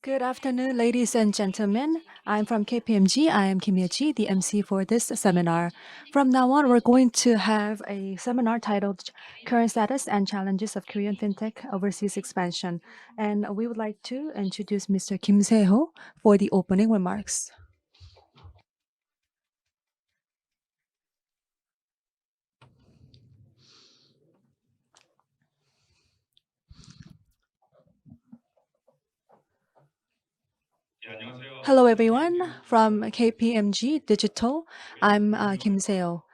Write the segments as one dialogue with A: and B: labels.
A: Good afternoon, ladies and gentlemen. I'm from KPMG. I am Kim Ye-ji, the MC for this seminar. From now on, we're going to have a seminar titled Current Status and Challenges of Korean FinTech Overseas Expansion. And we would like to introduce Mr. Kim Se-ho for the opening remarks. Hello, everyone. From KPMG Digital, I'm Kim Se-ho.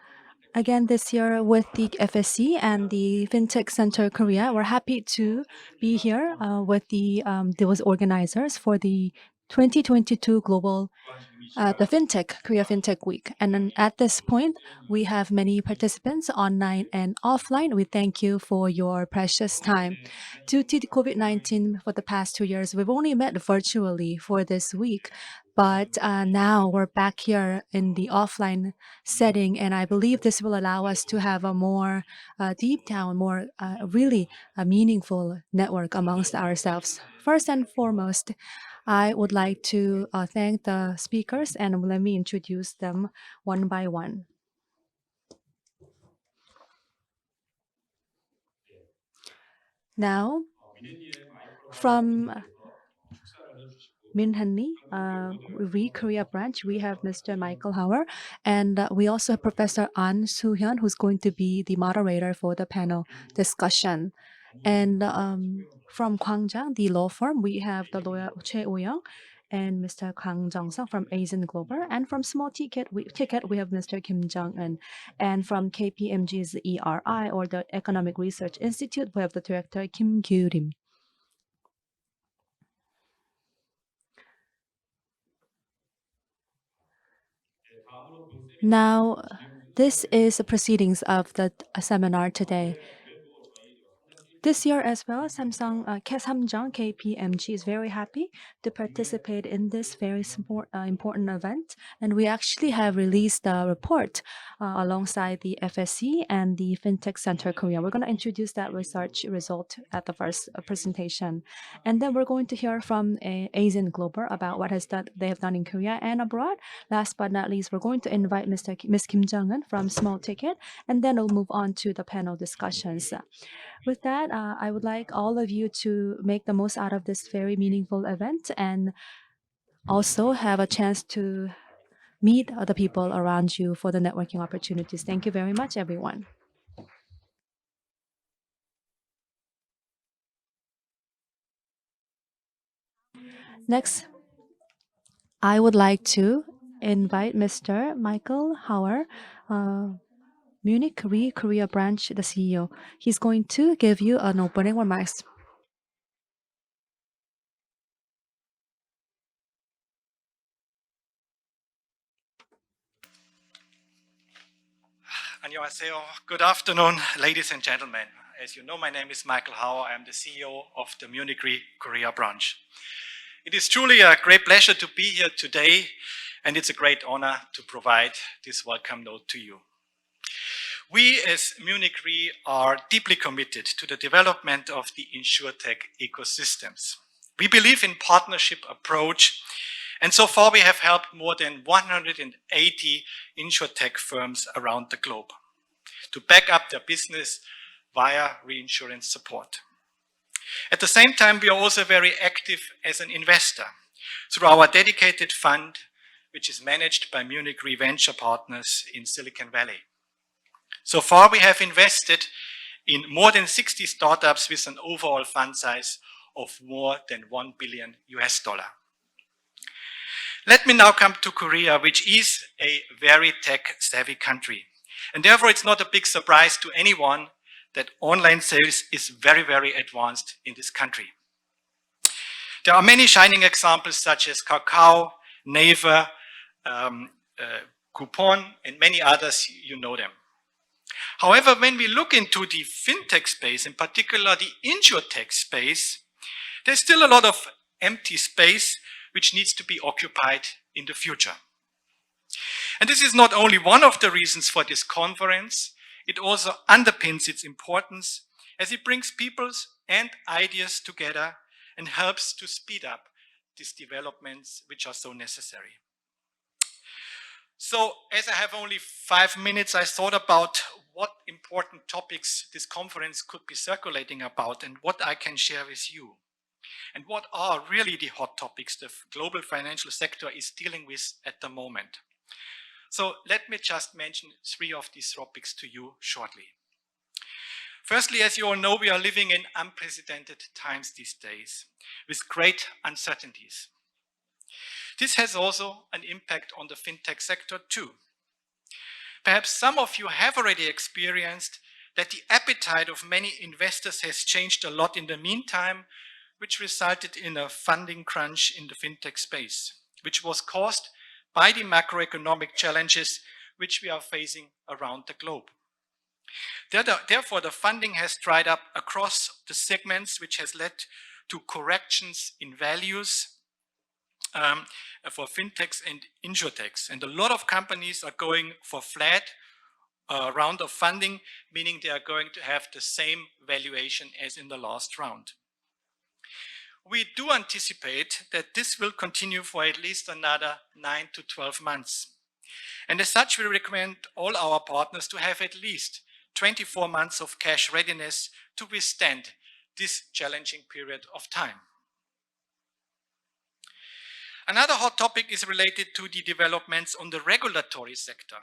A: Again, this year with the FSC and the FinTech Center Korea, we're happy to be here with those organizers for the 2022 Global the FinTech Korea FinTech Week. And then at this point, we have many participants online and offline. We thank you for your precious time. Due to the COVID-19 for the past 2 years, we've only met virtually for this week. But now we're back here in the offline setting, and I believe this will allow us to have a more deep down, more really a meaningful network amongst ourselves. First and foremost, I would like to thank the speakers, and let me introduce them one by one. Now, from Minhanli, Korea branch, we have Mr. Michael Hauer, and we also have Professor An Soo-hyun, who's going to be the moderator for the panel discussion. And from Gwangjang, the law firm, we have the lawyer Choi Oh-young and Mr. Kang Jong-sung from Asian Global. And from Small Ticket, we have Mr. Kim Jong-un. And from KPMG's ERI, or the Economic Research Institute, we have the director Kim Gyu-rim. Now, this is the proceedings of the seminar today. This year as well, Samsung Samjang KPMG is very happy to participate in this very important event. And we actually have released a report alongside the FSC and the FinTech Center Korea. We're going to introduce that research result at the first presentation. And then we're going to hear from Asian Global about what they have done in Korea and abroad. Last but not least, we're going to invite Ms. Kim Jong-un from Small Ticket, and then we'll move on to the panel discussions. With that, I would like all of you to make the most out of this very meaningful event and also have a chance to meet other people around you for the networking opportunities. Thank you very much, everyone. Next, I would like to invite Mr. Michael Hauer, Munich Re Korea branch, the CEO. He's going to give you an opening remarks.
B: 안녕하세요. Good afternoon, ladies and gentlemen. As you know, my name is Michael Hauer. I'm the CEO of the Munich Re Korea branch. It is truly a great pleasure to be here today, and it's a great honor to provide this welcome note to you. We as Munich Re are deeply committed to the development of the insurtech ecosystems. We believe in partnership approach, and so far we have helped more than 180 insurtech firms around the globe to back up their business via reinsurance support. At the same time, we are also very active as an investor through our dedicated fund, which is managed by Munich Re Venture Partners in Silicon Valley. So far, we have invested in more than 60 startups with an overall fund size of more than $1 billion. Let me now come to Korea, which is a very tech-savvy country. And therefore, it's not a big surprise to anyone that online sales is very, very advanced in this country. There are many shining examples such as Kakao, Naver, Coupon, and many others, you know them. However, when we look into the fintech space, in particular the insurtech space, there's still a lot of empty space which needs to be occupied in the future. And this is not only one of the reasons for this conference, it also underpins its importance as it brings peoples and ideas together and helps to speed up these developments which are so necessary. So, as I have only 5 minutes, I thought about what important topics this conference could be circulating about and what I can share with you. And what are really the hot topics the global financial sector is dealing with at the moment. So let me just mention 3 of these topics to you shortly. Firstly, as you all know, we are living in unprecedented times these days with great uncertainties. This has also an impact on the fintech sector too. Perhaps some of you have already experienced that the appetite of many investors has changed a lot in the meantime, which resulted in a funding crunch in the fintech space, which was caused by the macroeconomic challenges which we are facing around the globe. Therefore, the funding has dried up across the segments, which has led to corrections in values for fintechs and insurtechs. And a lot of companies are going for flat round of funding, meaning they are going to have the same valuation as in the last round. We do anticipate that this will continue for at least another 9 to 12 months. And as such, we recommend all our partners to have at least 24 months of cash readiness to withstand this challenging period of time. Another hot topic is related to the developments on the regulatory sector.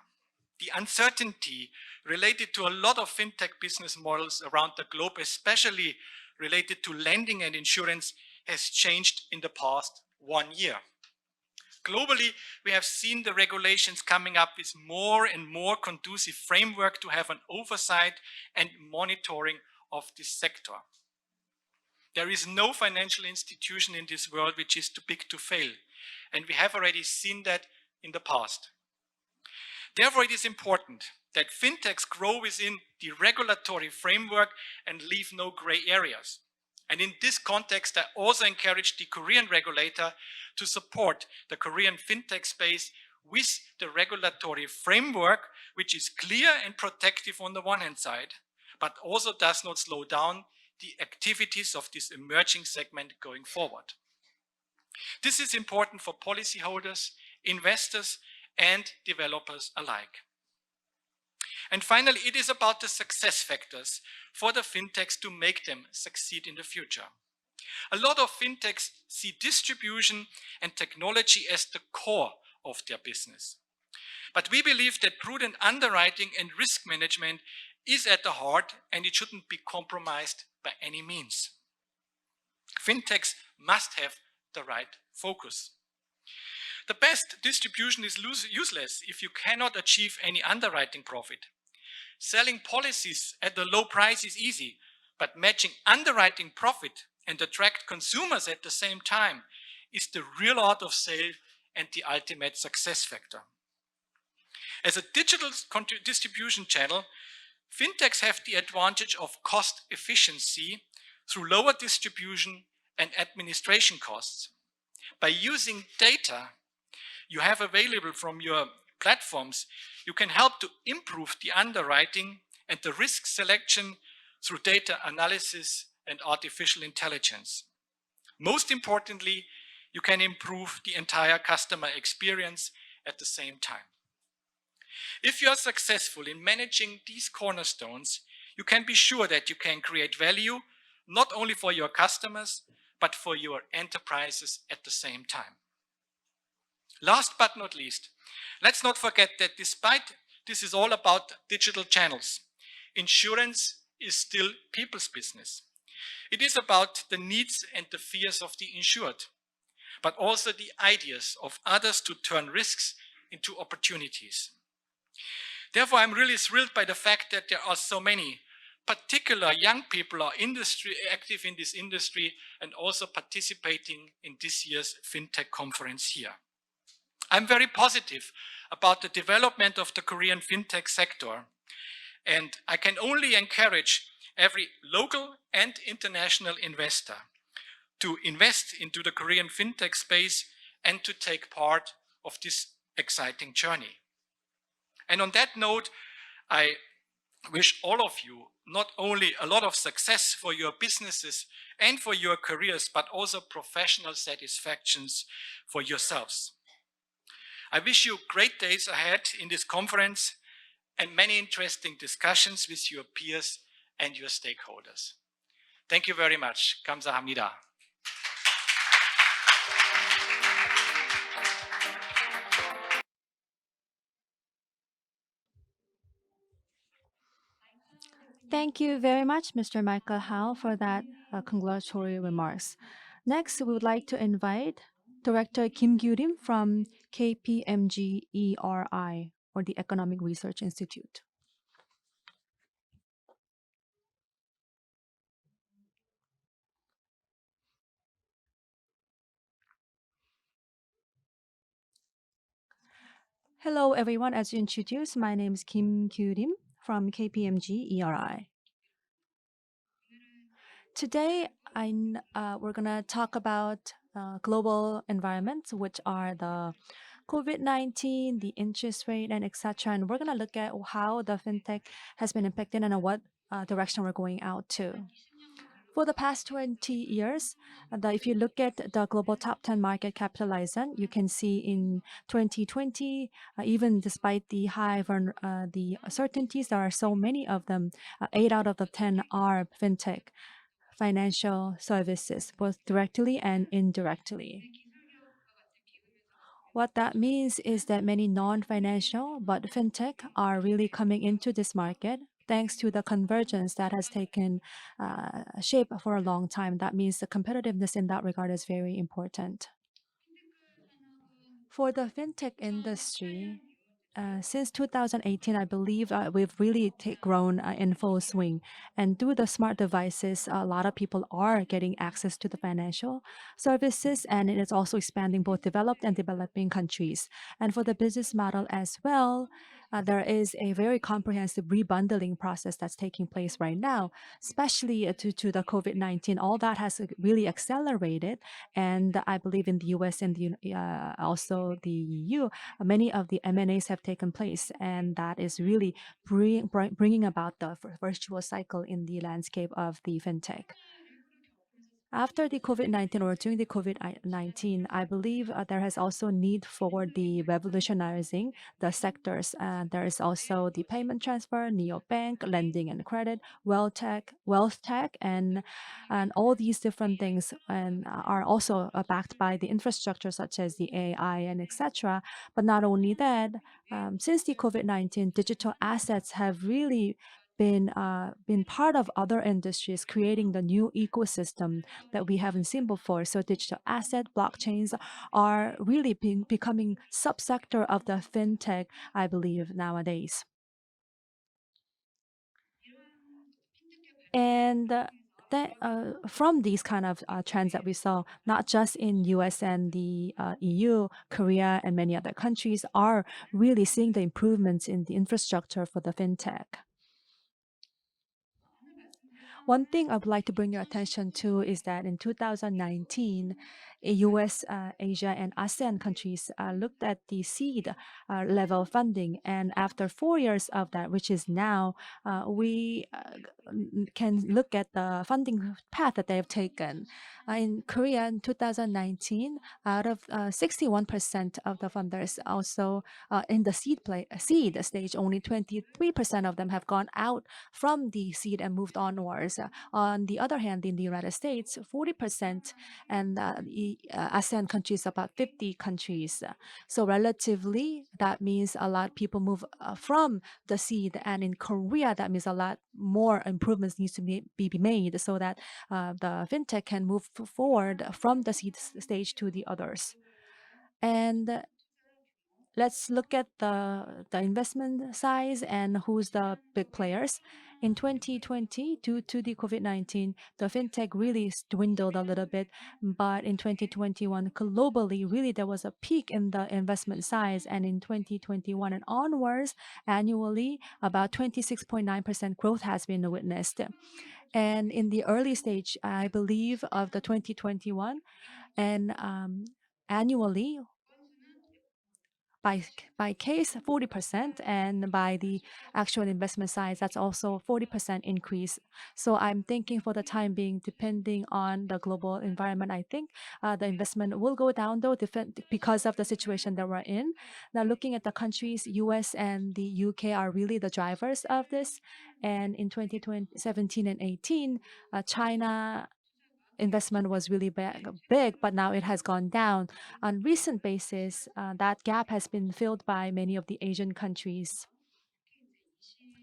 B: The uncertainty related to a lot of fintech business models around the globe, especially related to lending and insurance, has changed in the past 1 year. Globally, we have seen the regulations coming up with more and more conducive framework to have an oversight and monitoring of this sector. There is no financial institution in this world which is too big to fail, and we have already seen that in the past. Therefore, it is important that fintechs grow within the regulatory framework and leave no gray areas. And in this context, I also encourage the Korean regulator to support the Korean fintech space with the regulatory framework, which is clear and protective on the one hand side, but also does not slow down the activities of this emerging segment going forward. This is important for policyholders, investors, and developers alike. And finally, it is about the success factors for the fintechs to make them succeed in the future. A lot of fintechs see distribution and technology as the core of their business. But we believe that prudent underwriting and risk management is at the heart, and it shouldn't be compromised by any means. Fintechs must have the right focus. The best distribution is useless if you cannot achieve any underwriting profit. Selling policies at a low price is easy, but matching underwriting profit and attract consumers at the same time is the real art of sale and the ultimate success factor. As a digital distribution channel, fintechs have the advantage of cost efficiency through lower distribution and administration costs. By using data you have available from your platforms, you can help to improve the underwriting and the risk selection through data analysis and artificial intelligence. Most importantly, you can improve the entire customer experience at the same time. If you are successful in managing these cornerstones, you can be sure that you can create value not only for your customers, but for your enterprises at the same time. Last but not least, let's not forget that despite this is all about digital channels, insurance is still people's business. It is about the needs and the fears of the insured, but also the ideas of others to turn risks into opportunities. Therefore, I'm really thrilled by the fact that there are so many particular young people are active in this industry and also participating in this year's FinTech conference here. I'm very positive about the development of the Korean FinTech sector, and I can only encourage every local and international investor to invest into the Korean FinTech space and to take part of this exciting journey. And on that note, I wish all of you not only a lot of success for your businesses and for your careers, but also professional satisfactions for yourselves. I wish you great days ahead in this conference and many interesting discussions with your peers and your stakeholders. Thank you very much. Kamsahamnida.
A: Thank you very much, Mr. Michael Howe, for that congratulatory remarks. Next, we would like to invite Director Kim Gyurim from KPMG ERI, or the Economic Research Institute. Hello, everyone. As you introduced, my name is Kim Gyurim from KPMG ERI. Today, we're going to talk about global environments, which are the COVID-19, the interest rate, and etc. And we're going to look at how the fintech has been impacted and what direction we're going out to. For the past 20 years, if you look at the global top 10 market capitalization, you can see in 2020, even despite the the uncertainties, there are so many of them. 8 out of the 10 are fintech, financial services, both directly and indirectly. What that means is that many non-financial but fintech are really coming into this market thanks to the convergence that has taken shape for a long time. That means the competitiveness in that regard is very important. For the fintech industry, since 2018, I believe we've really grown in full swing. And through the smart devices, a lot of people are getting access to the financial services, and it is also expanding both developed and developing countries. And for the business model as well, there is a very comprehensive rebundling process that's taking place right now, especially due to the COVID-19. All that has really accelerated, and I believe in the US and also the EU, many of the M&As have taken place, and that is really bringing about the virtual cycle in the landscape of the fintech. After the COVID-19 or during the COVID-19, I believe there has also need for the revolutionizing the sectors. There is also the payment transfer, neobank, lending and credit, wealth tech, and all these different things and are also backed by the infrastructure such as the AI and etc. But not only that, since the COVID-19, digital assets have really been part of other industries, creating the new ecosystem that we haven't seen before. So digital asset blockchains are really becoming subsector of the fintech, I believe, nowadays. And from these kind of trends that we saw, not just in US and the EU, Korea and many other countries are really seeing the improvements in the infrastructure for the fintech. One thing I would like to bring your attention to is that in 2019, US, Asia, and ASEAN countries looked at the seed level funding. And after 4 years of that, which is now, we can look at the funding path that they have taken. In Korea in 2019, out of 61% of the funders also in the seed stage, only 23% of them have gone out from the seed and moved onwards. On the other hand, in the United States, 40%, and the ASEAN countries, about 50 countries. So relatively, that means a lot of people move from the seed. And in Korea, that means a lot more improvements needs to be made so that the fintech can move forward from the seed stage to the others. And let's look at the investment size and who's the big players. In 2020, due to the COVID-19, the fintech really dwindled a little bit. But in 2021, globally, really there was a peak in the investment size. And in 2021 and onwards, annually, about 26.9% growth has been witnessed. And in the early stage, I believe, of the 2021, and annually, by case 40%, and by the actual investment size, that's also 40% increase. So I'm thinking for the time being, depending on the global environment, I think the investment will go down though, because of the situation that we're in. Now, looking at the countries, US and the UK are really the drivers of this. And in 2017 and 18, China investment was really big, but now it has gone down. On recent basis, that gap has been filled by many of the Asian countries.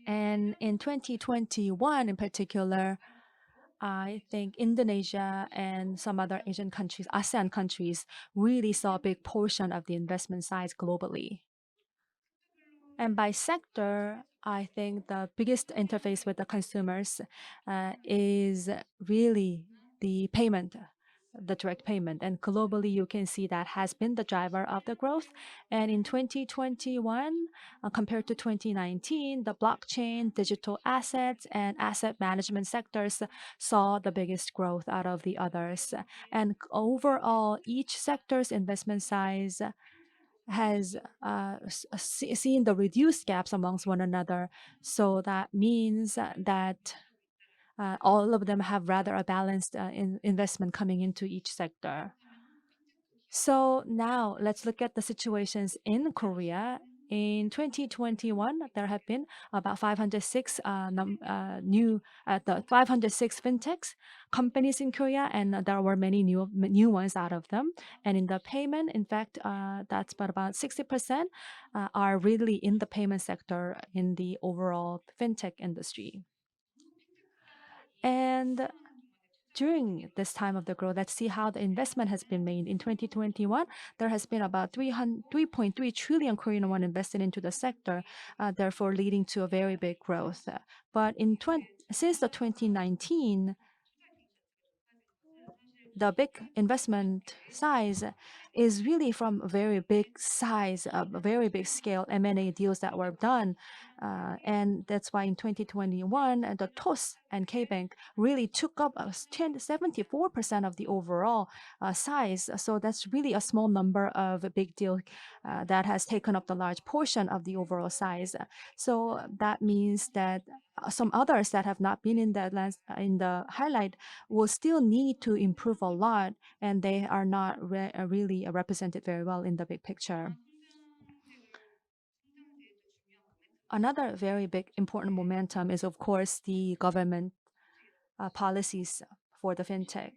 A: And in 2021 in particular, I think Indonesia and some other Asian countries, ASEAN countries, really saw a big portion of the investment size globally. And by sector, I think the biggest interface with the consumers is really the payment, the direct payment. And globally, you can see that has been the driver of the growth. And in 2021, compared to 2019, the blockchain, digital assets, and asset management sectors saw the biggest growth out of the others. And overall, each sector's investment size has seen the reduced gaps amongst one another. So that means that all of them have rather a balanced investment coming into each sector. So now let's look at the situations in Korea. In 2021, there have been about 506 the 506 fintechs companies in Korea, and there were many new ones out of them. And in the payment, in fact, that's about 60% are really in the payment sector in the overall fintech industry. And during this time of the growth, let's see how the investment has been made. In 2021, there has been about 3.3 trillion Korean won invested into the sector, therefore leading to a very big growth. But since the 2019, the big investment size is really from a very big size, a very big scale M&A deals that were done. And that's why in 2021, the TOS and K-Bank really took up 74% of the overall size. So that's really a small number of a big deal that has taken up the large portion of the overall size. So that means that some others that have not been in the highlight will still need to improve a lot, and they are not really represented very well in the big picture. Another very big important momentum is, of course, the government policies for the fintech,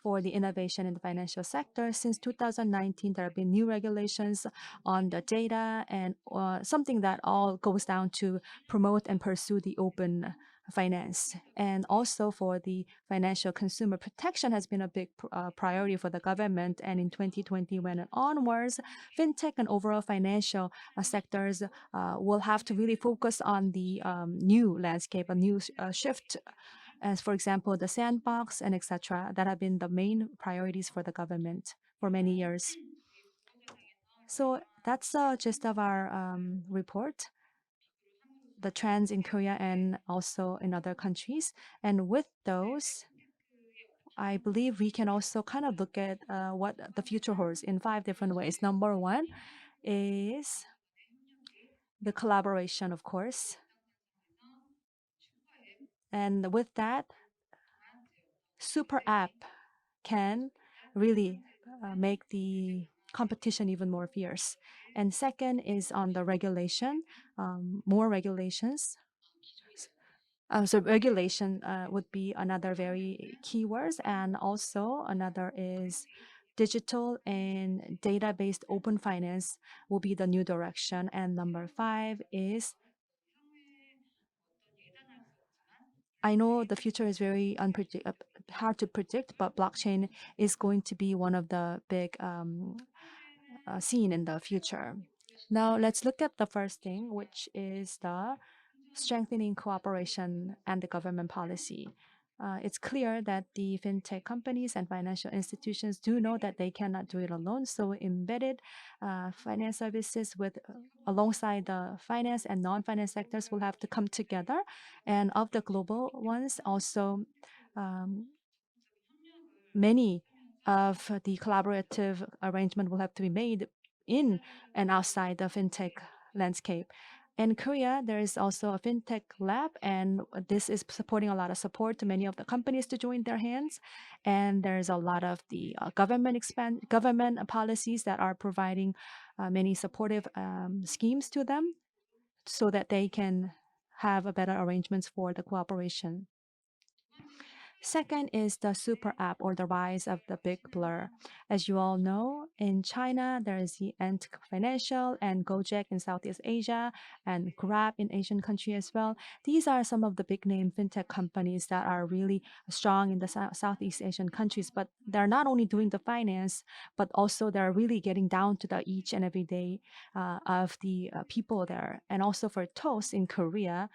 A: for the innovation in the financial sector. Since 2019, there have been new regulations on the data, and something that all goes down to promote and pursue the open finance. And also for the financial consumer protection has been a big priority for the government. And in 2021 and onwards, fintech and overall financial sectors will have to really focus on the new landscape, a new shift, as for example, the sandbox and etc., that have been the main priorities for the government for many years. So that's the gist of our report, the trends in Korea and also in other countries. And with those, I believe we can also kind of look at what the future holds in 5 different ways. Number one is the collaboration, of course. And with that, super app can really make the competition even more fierce. And second is on the regulation, more regulations. So regulation would be another very key words, and also another is digital and data-based open finance will be the new direction. And number 5 is, I know the future is very hard to predict, but blockchain is going to be one of the big scene in the future. Now let's look at the first thing, which is the strengthening cooperation and the government policy. It's clear that the fintech companies and financial institutions do know that they cannot do it alone. So embedded finance services with alongside the finance and non-finance sectors will have to come together. And of the global ones, also many of the collaborative arrangement will have to be made in and outside the fintech landscape. In Korea, there is also a fintech lab, and this is supporting a lot of support to many of the companies to join their hands. And there's a lot of the government policies that are providing many supportive schemes to them so that they can have a better arrangements for the cooperation. Second is the super app or the rise of the big blur. As you all know, in China, there is the Ant Financial and Gojek in Southeast Asia and Grab in Asian countries as well. These are some of the big name fintech companies that are really strong in the Southeast Asian countries, but they're not only doing the finance, but also they're really getting down to the each and every day of the people there. And also for Toast in Korea,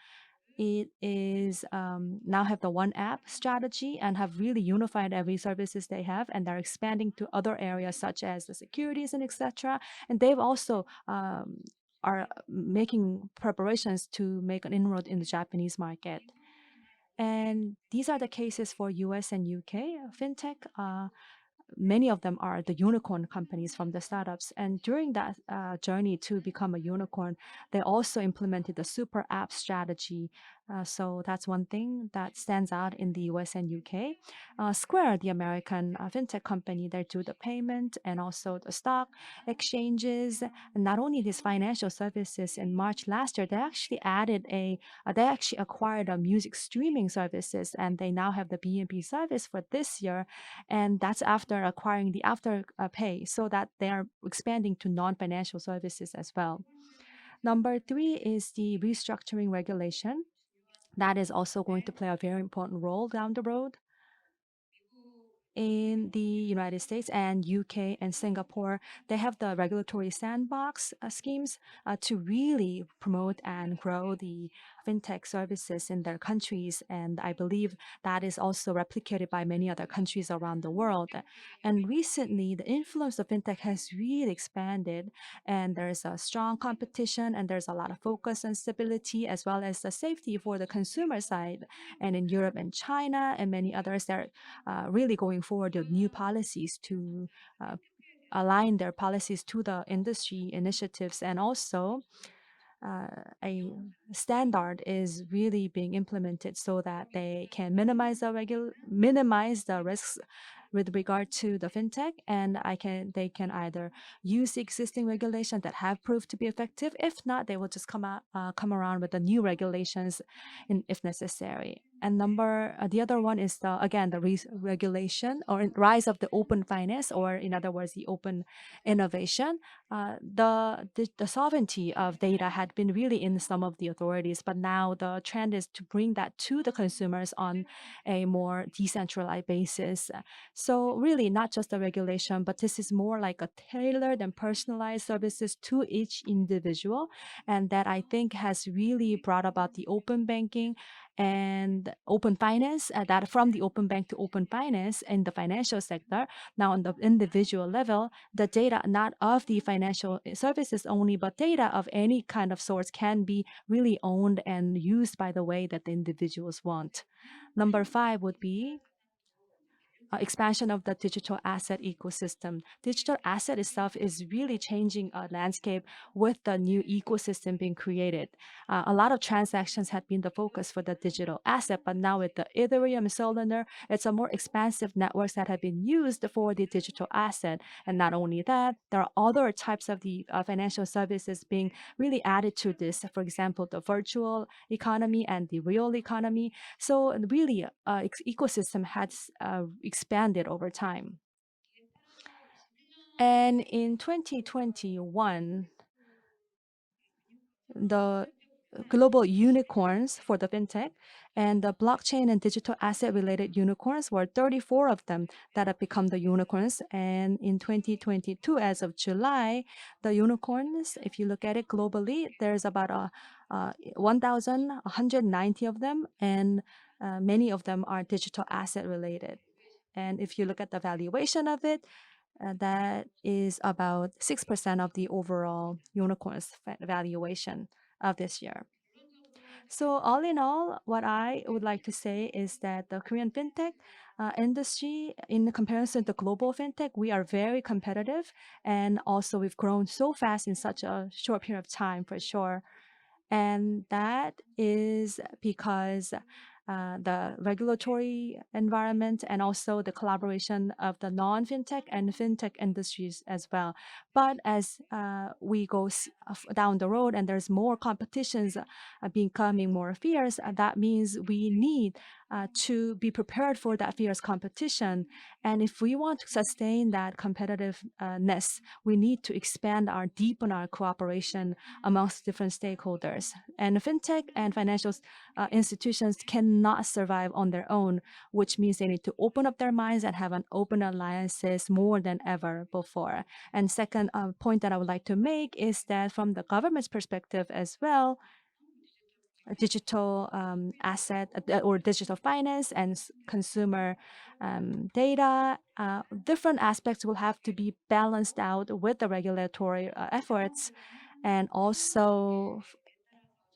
A: it is now have the one app strategy and have really unified every services they have, and they're expanding to other areas such as the securities and etc. And they've also are making preparations to make an inroad in the Japanese market. And these are the cases for US and UK fintech. Many of them are the unicorn companies from the startups. And during that journey to become a unicorn, they also implemented the super app strategy. So that's one thing that stands out in the US and UK. Square, the American fintech company, they do the payment and also the stock exchanges. And not only these financial services, in March last year, they actually acquired a music streaming services, and they now have the BNP service for this year, and that's after acquiring the Afterpay, so that they are expanding to non-financial services as well. Number three is the restructuring regulation. That is also going to play a very important role down the road. In the United States and UK and Singapore, they have the regulatory sandbox schemes to really promote and grow the fintech services in their countries. And I believe that is also replicated by many other countries around the world. And recently, the influence of fintech has really expanded, and there's a strong competition, and there's a lot of focus on stability as well as the safety for the consumer side. And in Europe and China and many others, they're really going forward with new policies to uh, align their policies to the industry initiatives. And also a standard is really being implemented so that they can minimize the risks with regard to the fintech, and they can either use the existing regulations that have proved to be effective. If not, they will just come around with the new regulations if necessary. And the other one is the regulation or rise of the open finance, or in other words, the open innovation. The sovereignty of data had been really in some of the authorities, but now the trend is to bring that to the consumers on a more decentralized basis. So really not just a regulation, but this is more like a tailored and personalized services to each individual. And that I think has really brought about the open banking and open finance, that from the open bank to open finance in the financial sector. Now on the individual level, the data not of the financial services only, but data of any kind of source can be really owned and used by the way that the individuals want. Number five would be expansion of the digital asset ecosystem. Digital asset itself is really changing a landscape with the new ecosystem being created. A lot of transactions have been the focus for the digital asset, but now with the Ethereum Solana, it's a more expansive networks that have been used for the digital asset. And not only that, there are other types of the financial services being really added to this. For example, the virtual economy and the real economy. So really, ecosystem has expanded over time. And in 2021, the global unicorns for the fintech and the blockchain and digital asset related unicorns were 34 of them that have become the unicorns. And in 2022, as of July, the unicorns, if you look at it globally, there's about 1,190 of them, and many of them are digital asset related. And if you look at the valuation of it, that is about 6% of the overall unicorns valuation of this year. So all in all, what I would like to say is that the Korean fintech industry, in comparison to global fintech, we are very competitive, and also we've grown so fast in such a short period of time, for sure. And that is because the regulatory environment and also the collaboration of the non-fintech and fintech industries as well. But as we go down the road and there's more competitions becoming more fierce, that means we need to be prepared for that fierce competition. And if we want to sustain that competitiveness, we need to deepen our cooperation amongst different stakeholders. And fintech and financial institutions cannot survive on their own, which means they need to open up their minds and have an open alliances more than ever before. And second point that I would like to make is that from the government's perspective as well, digital asset or digital finance and consumer data, different aspects will have to be balanced out with the regulatory efforts, and also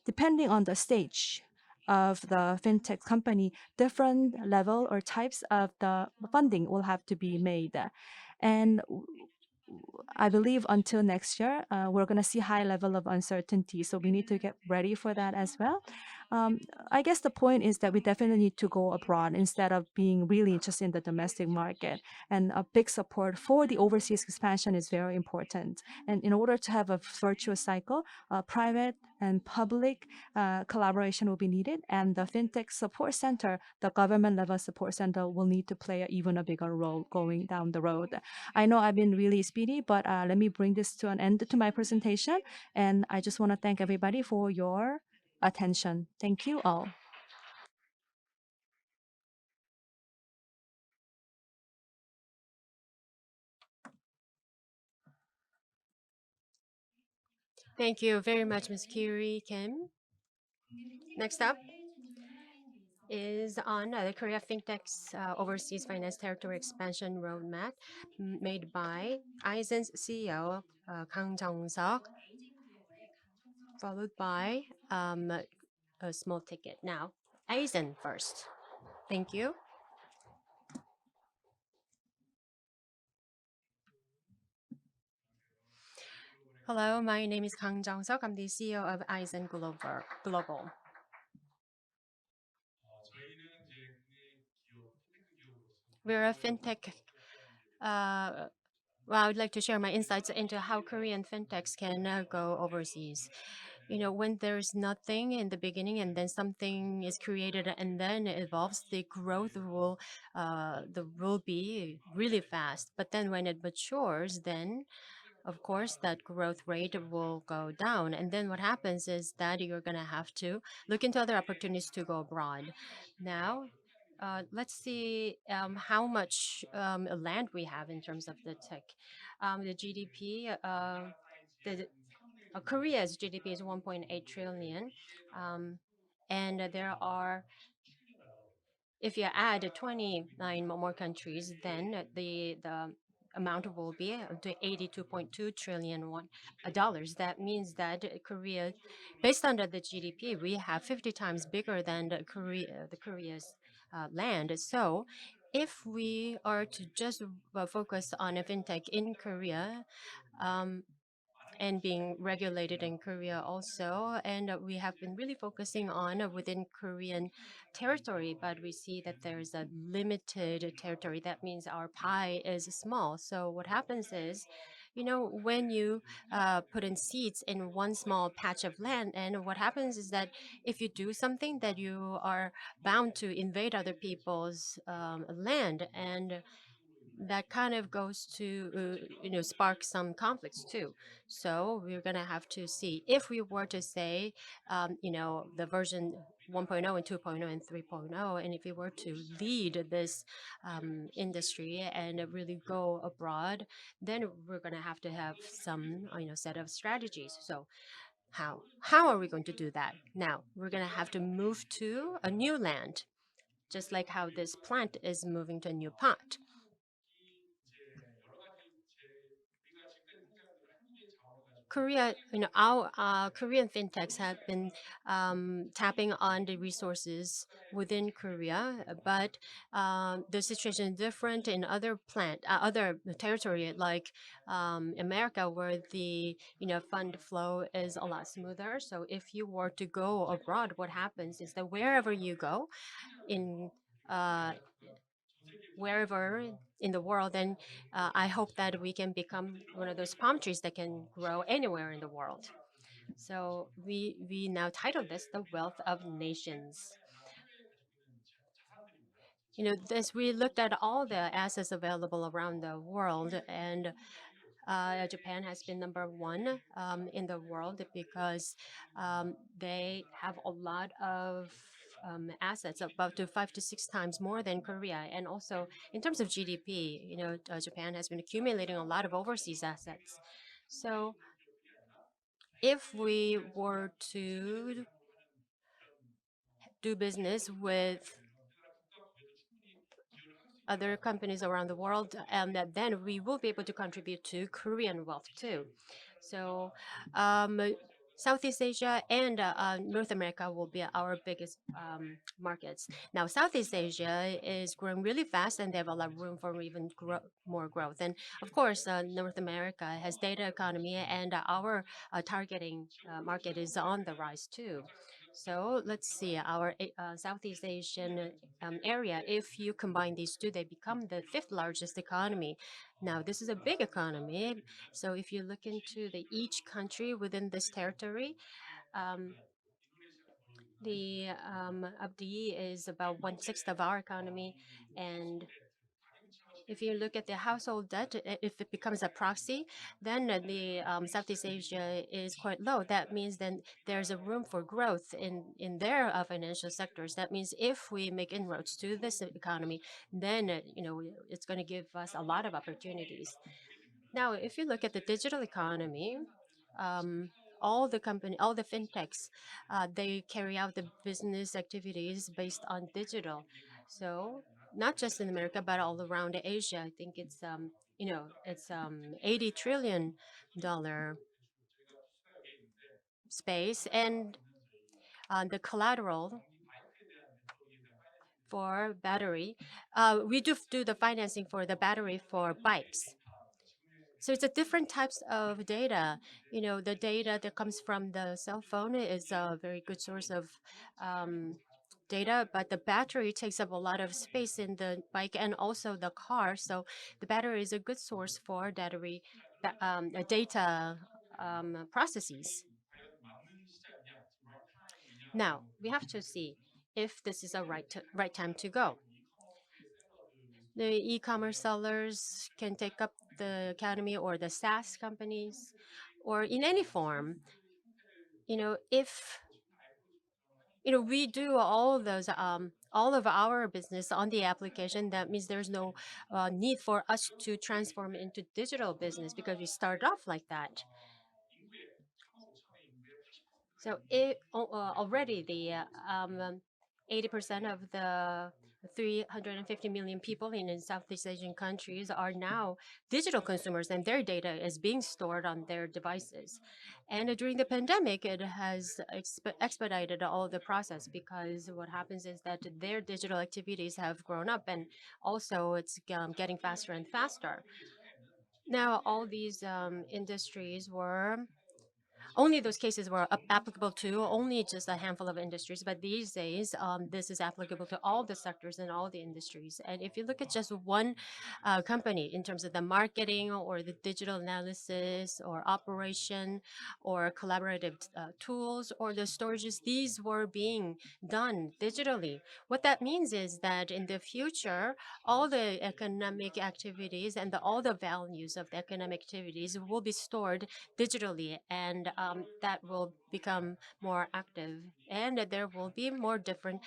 A: depending on the stage of the fintech company, different level or types of the funding will have to be made. And I believe until next year, we're going to see high level of uncertainty. So we need to get ready for that as well. Um, I guess the point is that we definitely need to go abroad instead of being really just in the domestic market. And a big support for the overseas expansion is very important. And in order to have a virtuous cycle, private and public collaboration will be needed. And the fintech support center, the government level support center, will need to play even a bigger role going down the road. I know I've been really speedy, but let me bring this to an end to my presentation. And I just want to thank everybody for your attention. Thank you all.
C: Thank you very much, Ms. Kiri Kim. Next up is on the Korea FinTech's Overseas Finance Territory Expansion Roadmap made by Aizen's CEO, Kang Jong-seok, followed by a small ticket. Now, Aizen first. Thank you. Hello, my name is Kang Jong-seok. I'm the CEO of Aizen Global. We're a fintech. Well, I would like to share my insights into how Korean fintechs can go overseas. You know, when there's nothing in the beginning and then something is created and then it evolves, the growth will be really fast. But then when it matures, then of course that growth rate will go down. And then what happens is that you're going to have to look into other opportunities to go abroad. Now, let's see how much land we have in terms of the tech. The GDP, Korea's GDP is 1.8 trillion. And there are, if you add 29 more countries, then the amount will be to 82.2 trillion dollars. That means that Korea, based on the GDP, we have 50 times bigger than the Korea's land. So if we are to just focus on a fintech in Korea, and being regulated in Korea also. And we have been really focusing on within Korean territory, but we see that there's a limited territory. That means our pie is small. So what happens is, you know, when you put in seeds in one small patch of land, and what happens is that if you do something, that you are bound to invade other people's land, and that kind of goes to spark some conflicts too. So we're gonna have to see if we were to say the version 1.0 and 2.0 and 3.0, and if we were to lead this industry and really go abroad, then we're gonna have to have some set of strategies. So how are we going to do that? Now we're gonna have to move to a new land, just like how this plant is moving to a new pot. Korea, our Korean fintechs have been tapping on the resources within Korea, but the situation is different in other territory like America, where the fund flow is a lot smoother. So if you were to go abroad, what happens is that wherever you go in uh, wherever in the world, then I hope that we can become one of those palm trees that can grow anywhere in the world. So we now title this the wealth of nations. This we looked at all the assets available around the world, and Japan has been number one in the world because they have a lot of assets, about to 5 to 6 times more than Korea. And also, in terms of GDP, Japan has been accumulating a lot of overseas assets. So, if we were to do business with other companies around the world, then we will be able to contribute to Korean wealth too. So, Southeast Asia and North America will be our biggest markets. Now, Southeast Asia is growing really fast, and they have a lot of room for even more growth. And of course, North America has data economy, and our targeting market is on the rise too. So let's see, our Southeast Asian area, if you combine these two, they become the fifth largest economy. Now, this is a big economy. So if you look into each country within this territory, um, the Abdi is about 1/6 of our economy, and if you look at the household debt, if it becomes a proxy, then the Southeast Asia is quite low. That means then there's a room for growth in their financial sectors. That means if we make inroads to this economy, then it's going to give us a lot of opportunities. Now, if you look at the digital economy, um, all the fintechs, they carry out the business activities based on digital. So not just in America, but all around Asia. I think it's $80 trillion space, and the collateral for battery, we do the financing for the battery for bikes. So it's a different types of data. The data that comes from the cell phone is a very good source of um, data, but the battery takes up a lot of space in the bike and also the car. So the battery is a good source for data processes. Now we have to see if this is a right time to go. The e-commerce sellers can take up the academy, or the SaaS companies, or in any form. If we do all of our business on the application, that means there's no need for us to transform into digital business because we start off like that. So already the 80% of the 350 million people in Southeast Asian countries are now digital consumers, and their data is being stored on their devices. And during the pandemic, it has expedited all the process, because what happens is that their digital activities have grown up, and also it's getting faster and faster. Now, all these industries were only those cases were applicable to only just a handful of industries, but these days, this is applicable to all the sectors and all the industries. And if you look at just one company in terms of the marketing or the digital analysis or operation or collaborative tools or the storages, these were being done digitally. What that means is that in the future, all the economic activities and all the values of the economic activities will be stored digitally, and that will become more active, and there will be more different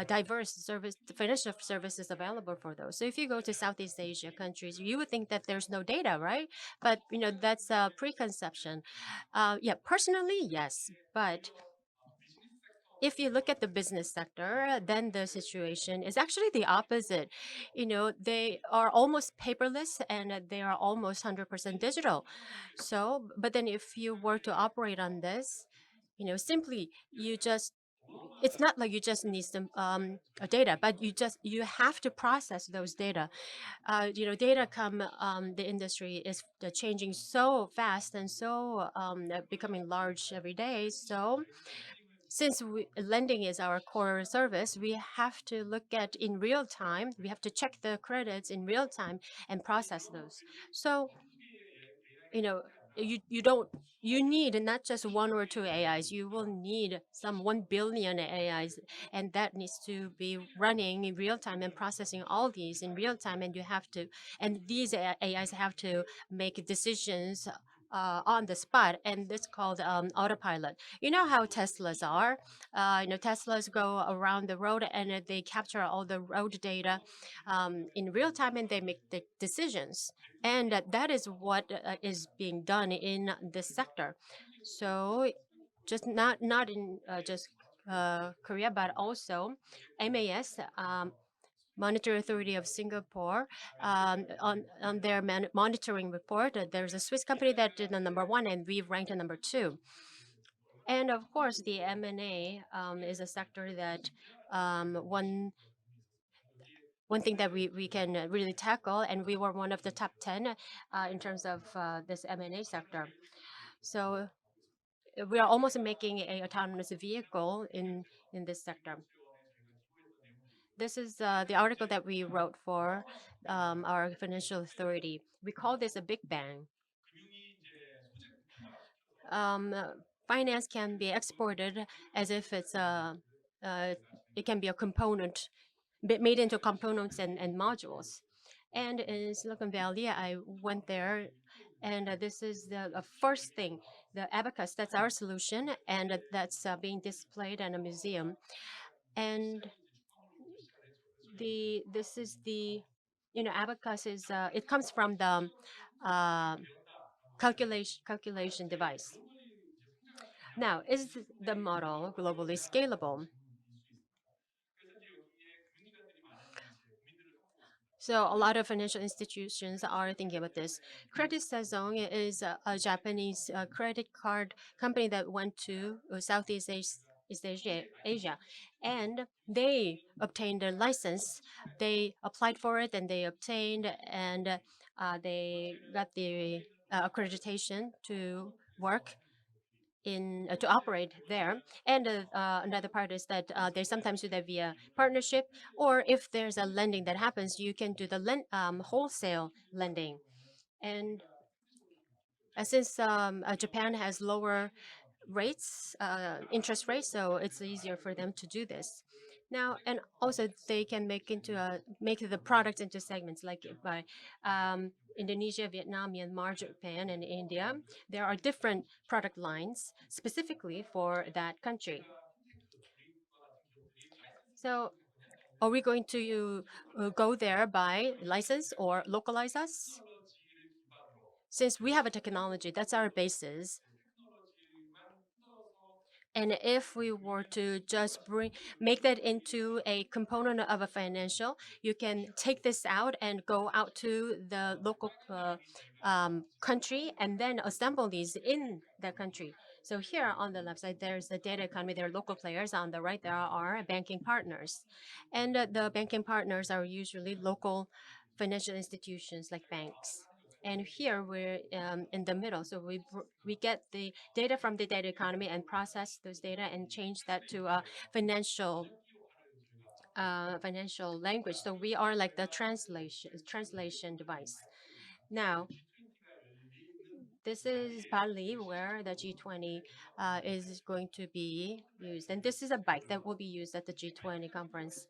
C: diverse financial services available for those. So if you go to Southeast Asia countries, you would think that there's no data, right? But that's a preconception. Yeah, personally, yes, but if you look at the business sector, then the situation is actually the opposite. They are almost paperless and they are almost 100% digital. So, but then if you were to operate on this, simply you just it's not like you just need some data, but you have to process those data. Data come the industry is changing so fast and so becoming large every day. So since lending is our core service, we have to look at in real time. We have to check the credits in real time and process those. So you know you don't you need not just one or two AIs. You will need some 1 billion AIs, and that needs to be running in real time and processing all these in real time. And these AIs have to make decisions on the spot, and it's called autopilot. You know how Teslas are. Teslas go around the road and they capture all the road data in real time, and they make the decisions. And that is what is being done in this sector. So just not in just Korea, but also MAS, Monetary Authority of Singapore, on their monitoring report, there's a Swiss company that did the number one, and we've ranked number two. And of course, the M&A is a sector that one thing that we can really tackle, and we were one of the top 10 in terms of this M&A sector. So we are almost making a autonomous vehicle in this sector. This is the article that we wrote for our financial authority. We call this a big bang. Um, uh, Finance can be exported as if it can be a component, made into components and modules. And in Silicon Valley, I went there, and this is the first thing, the abacus. That's our solution, and that's being displayed in a museum. And this is the abacus is it comes from the uh, calculation device. Now, is the model globally scalable? So a lot of financial institutions are thinking about this. Credit Saison is a Japanese credit card company that went to Southeast Asia, and they obtained a license. They applied for it, and they obtained, and they got the accreditation to work to operate there. And another part is that they sometimes do that via partnership, or if there's a lending that happens, you can do the wholesale lending. And since Japan has lower rates, interest rates, so it's easier for them to do this. Now, and also they can make the product into segments, like by Indonesia, Vietnam, Myanmar, Japan, and India. There are different product lines specifically for that country. So, are we going to go there by license or localize us? Since we have a technology, that's our basis. And if we were to just make that into a component of a financial, you can take this out and go out to the local country and then assemble these in the country. So here on the left side, there's the data economy. There are local players. On the right, there are banking partners. And the banking partners are usually local financial institutions like banks. And here we're in the middle. So we get the data from the data economy and process those data and change that to a financial language. So we are like the translation device. Now, this is Bali, where the G20 is going to be used, and this is a bike that will be used at the G20 conference.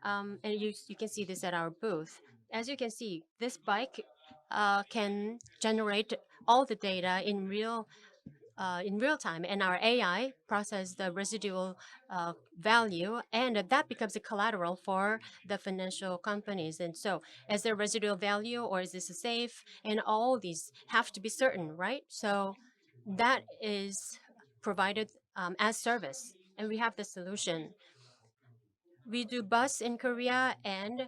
C: And you can see this at our booth. As you can see, this bike can generate all the data in real time, and our AI process the residual value, and that becomes a collateral for the financial companies. And so, is there residual value, or is this a safe? And all these have to be certain, right? So that is provided as service. and we have the solution. We do bus in Korea and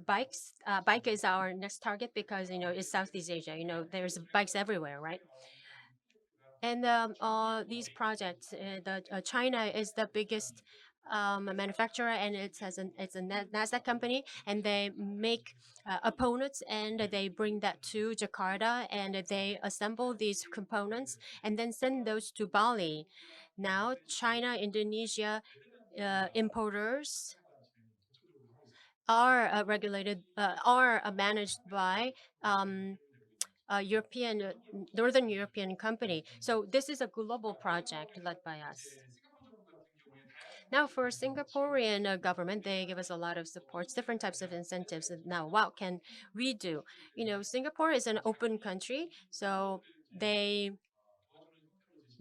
C: bikes. Bike is our next target because it's Southeast Asia. There's bikes everywhere, right? And these projects, China is the biggest manufacturer, and it's a Nasdaq company, and they make opponents, and they bring that to Jakarta, and they assemble these components, and then send those to Bali. Now, China, Indonesia importers are managed by European, Northern European company. So this is a global project led by us. Now, for Singaporean government, they give us a lot of supports, different types of incentives. Now, what can we do? Singapore is an open country, so they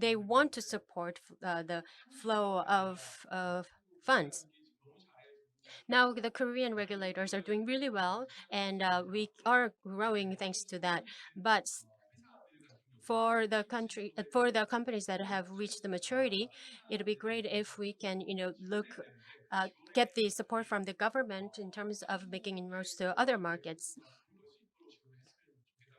C: want to support the flow of funds. Now, the Korean regulators are doing really well, and we are growing thanks to that. But for the companies that have reached the maturity, it'd be great if we can, get the support from the government in terms of making inroads to other markets.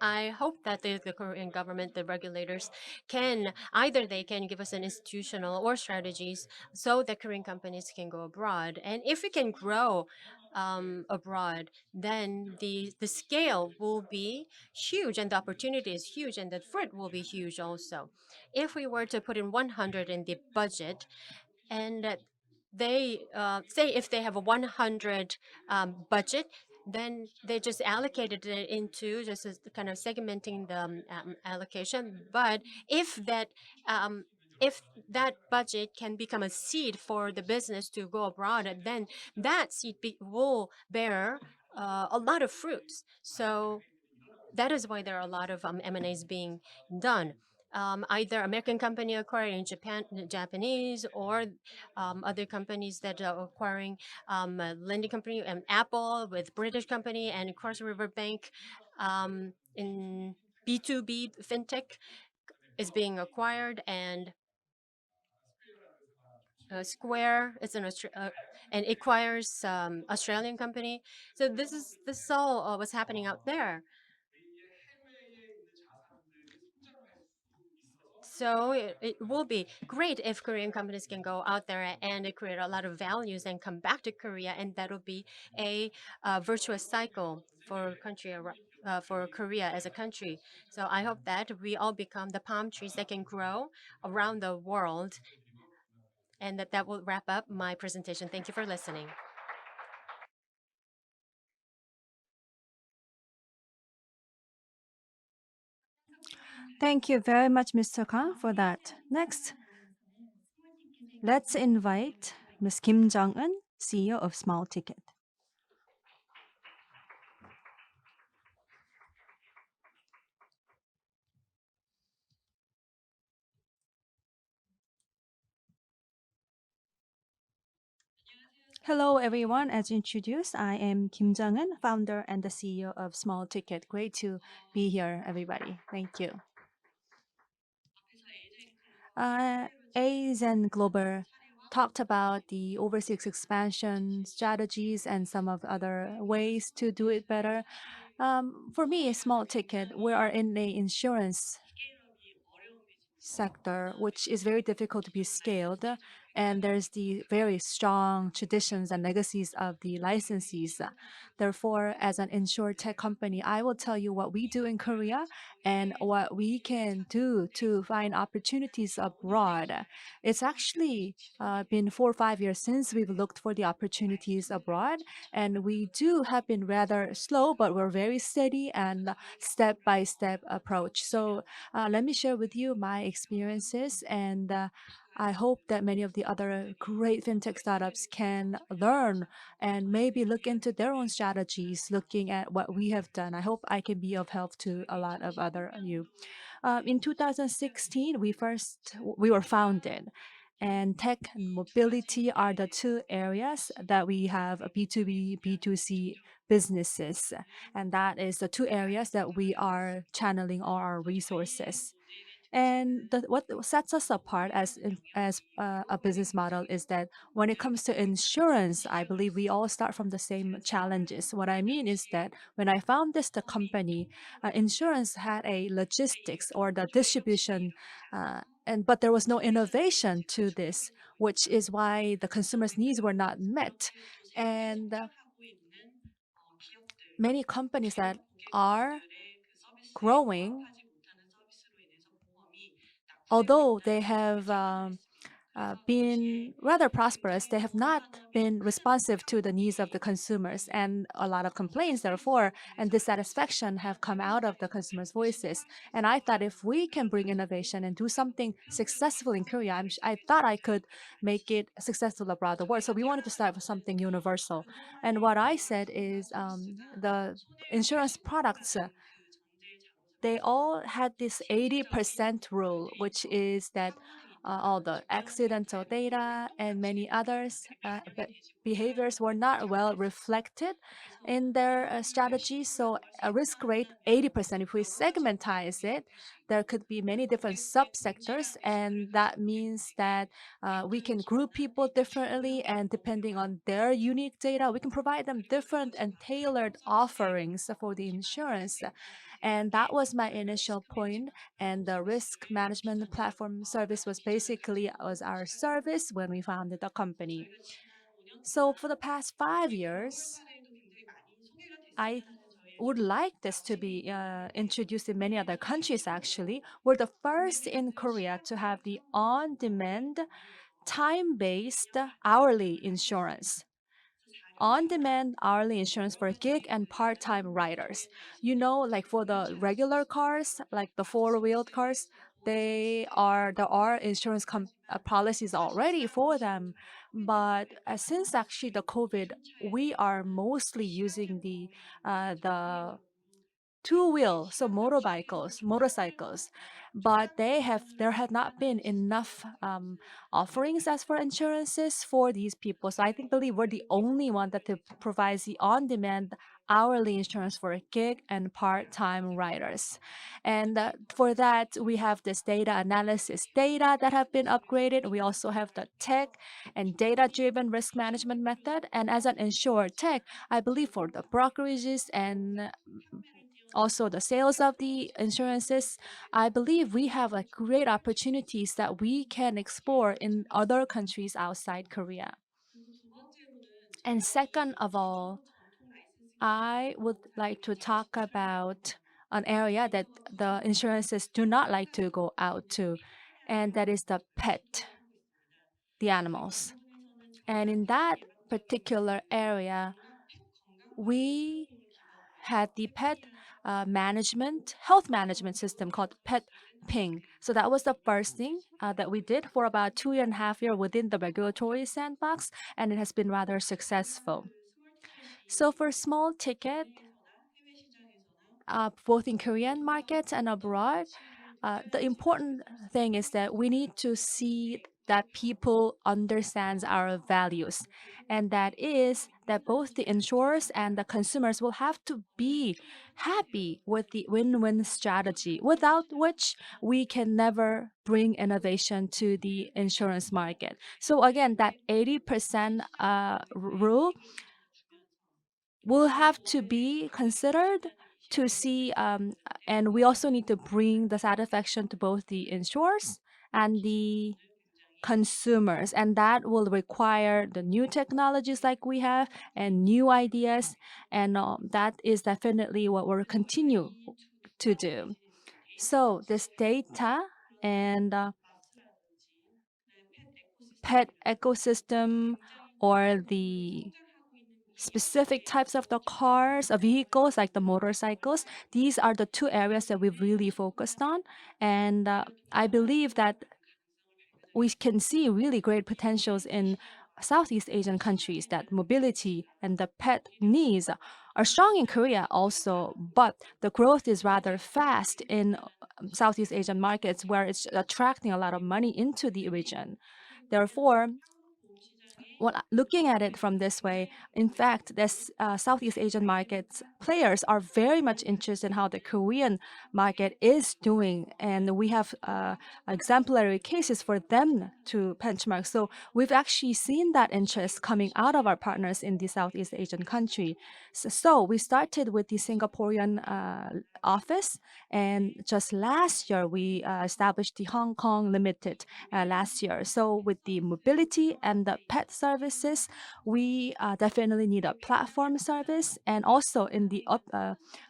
C: I hope that the Korean government, the regulators, they can give us an institutional or strategies so that Korean companies can go abroad. And if we can grow abroad, then the scale will be huge, and the opportunity is huge, and the fruit will be huge also. If we were to put in 100 in the budget, and they say if they have a 100 budget, then they just allocated it into just as kind of segmenting the allocation. But um, if that budget can become a seed for the business to go abroad, then that seed will bear a lot of fruits. So that is why there are a lot of M&As being done. Either American company acquiring Japanese, or other companies that are acquiring lending company, and Apple with British company, and Cross River Bank in B2B fintech is being acquired, and Square is and acquires Australian company. So this is all what's happening out there. So it will be great if Korean companies can go out there and create a lot of values and come back to Korea, and that'll be a virtuous cycle for for Korea as a country. So I hope that we all become the palm trees that can grow around the world, and that will wrap up my presentation. Thank you for listening.
A: Thank you very much, Mr. Kang, for that. Next, let's invite Ms. Kim Jong-un, CEO of Small Ticket. Hello, everyone. As introduced, I am Kim Jong-un, founder and the CEO of Small Ticket. Great to be here, everybody. Thank you. AZN Global talked about the overseas expansion strategies and some of the other ways to do it better. For me, a Small Ticket, we are in the insurance sector, which is very difficult to be scaled. And there's the very strong traditions and legacies of the licensees. Therefore, as an tech company, I will tell you what we do in Korea and what we can do to find opportunities abroad. It's actually been 4 or 5 years since we've looked for the opportunities abroad, and we do have been rather slow, but we're very steady and step-by-step approach. So let me share with you my experiences, and I hope that many of the other great fintech startups can learn and maybe look into their own strategies, looking at what we have done. I hope I can be of help to a lot of other you. In 2016, we were founded, and tech and mobility are the two areas that we have a B2B, B2C businesses, and that is the two areas that we are channeling all our resources. And what sets us apart as a business model is that when it comes to insurance, I believe we all start from the same challenges. What I mean is that when I founded the company, insurance had a logistics or the distribution, but there was no innovation to this, which is why the consumers' needs were not met. And many companies that are growing, although they have been rather prosperous, they have not been responsive to the needs of the consumers, and a lot of complaints, therefore, and dissatisfaction have come out of the consumers' voices. And I thought if we can bring innovation and do something successful in Korea, I thought I could make it successful abroad the world. So we wanted to start with something universal. And what I said is the insurance products. They all had this 80% rule, which is that all the accidental data and many others behaviors were not well reflected in their strategy. So a risk rate 80%. If we segmentize it, there could be many different subsectors, and that means that we can group people differently, and depending on their unique data, we can provide them different and tailored offerings for the insurance. And that was my initial point. And the risk management platform service was our service when we founded the company. So for the past 5 years, I would like this to be introduced in many other countries, actually. We're the first in Korea to have the on-demand, time-based hourly insurance. On-demand hourly insurance for gig and part-time riders. Like for the regular cars, like the four-wheeled cars, there are insurance policies already for them. But since actually the COVID, we are mostly using the two-wheel, so motorcycles, but there have not been enough offerings as for insurances for these people. So believe we're the only one that provides the on-demand hourly insurance for gig and part-time riders. And for that, we have this data analysis data that have been upgraded. We also have the tech and data-driven risk management method. And as an insurer tech, I believe for the brokerages and also the sales of the insurances, I believe we have great opportunities that we can explore in other countries outside Korea. And second of all, I would like to talk about an area that the insurances do not like to go out to, and that is the animals. And in that particular area, we had the health management system called Pet Ping. So that was the first thing that we did for about 2.5 years within the regulatory sandbox, and it has been rather successful. So for small ticket, both in Korean markets and abroad, the important thing is that we need to see that people understands our values, and that is that both the insurers and the consumers will have to be happy with the win-win strategy, without which we can never bring innovation to the insurance market. So again, that 80% rule will have to be considered to see, and we also need to bring the satisfaction to both the insurers and the consumers, and that will require the new technologies like we have and new ideas, and that is definitely what we'll continue to do. So this data and pet ecosystem, or the specific types of the cars, vehicles like the motorcycles. These are the two areas that we've really focused on. And I believe that we can see really great potentials in Southeast Asian countries, that mobility and the pet needs are strong in Korea also, but the growth is rather fast in Southeast Asian markets where it's attracting a lot of money into the region. Therefore, looking at it from this way, in fact, this Southeast Asian markets players are very much interested in how the Korean market is doing, and we have exemplary cases for them to benchmark. So we've actually seen that interest coming out of our partners in the Southeast Asian country. So we started with the Singaporean office, and just last year we established the Hong Kong Limited last year. So with the mobility and the pet services, we definitely need a platform service, and also in the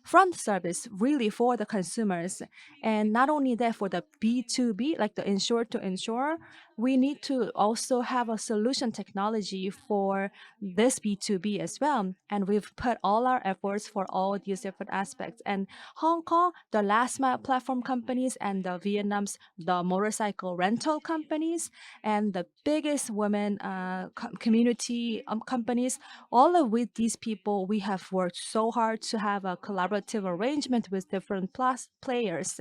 A: front service really for the consumers. And not only that, for the B2B, like the insurer to insurer, we need to also have a solution technology for this B2B as well. And we've put all our efforts for all these different aspects. And Hong Kong, the last mile platform companies, and the Vietnam's the motorcycle rental companies, and the biggest women community companies, all of with these people, we have worked so hard to have a collaborative arrangement with different plus players.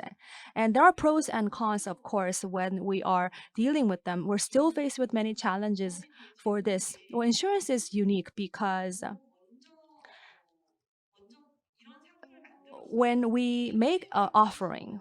A: And there are pros and cons, of course, when we are dealing with them. We're still faced with many challenges for this. Well, insurance is unique because when we make an offering,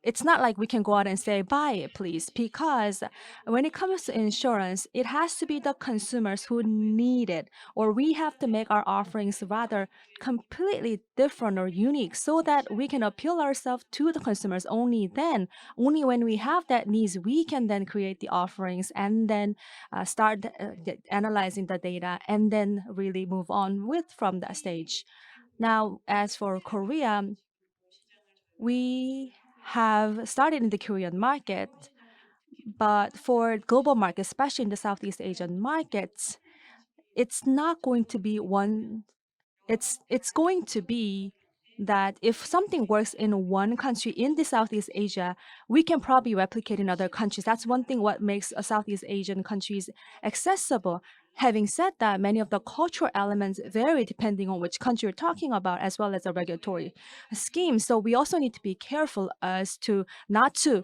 A: it's not like we can go out and say, buy it, please, because when it comes to insurance, it has to be the consumers who need it, or we have to make our offerings rather completely different or unique so that we can appeal ourselves to the consumers. Only then, only when we have that needs, we can then create the offerings and then start analyzing the data and then really move on with from that stage. Now, as for Korea, we have started in the Korean market, but for global markets, especially in the Southeast Asian markets, it's not going to be one. It's going to be that if something works in one country in the Southeast Asia, we can probably replicate in other countries. That's one thing what makes Southeast Asian countries accessible. Having said that, many of the cultural elements vary depending on which country you're talking about, as well as the regulatory scheme. So we also need to be careful as to not to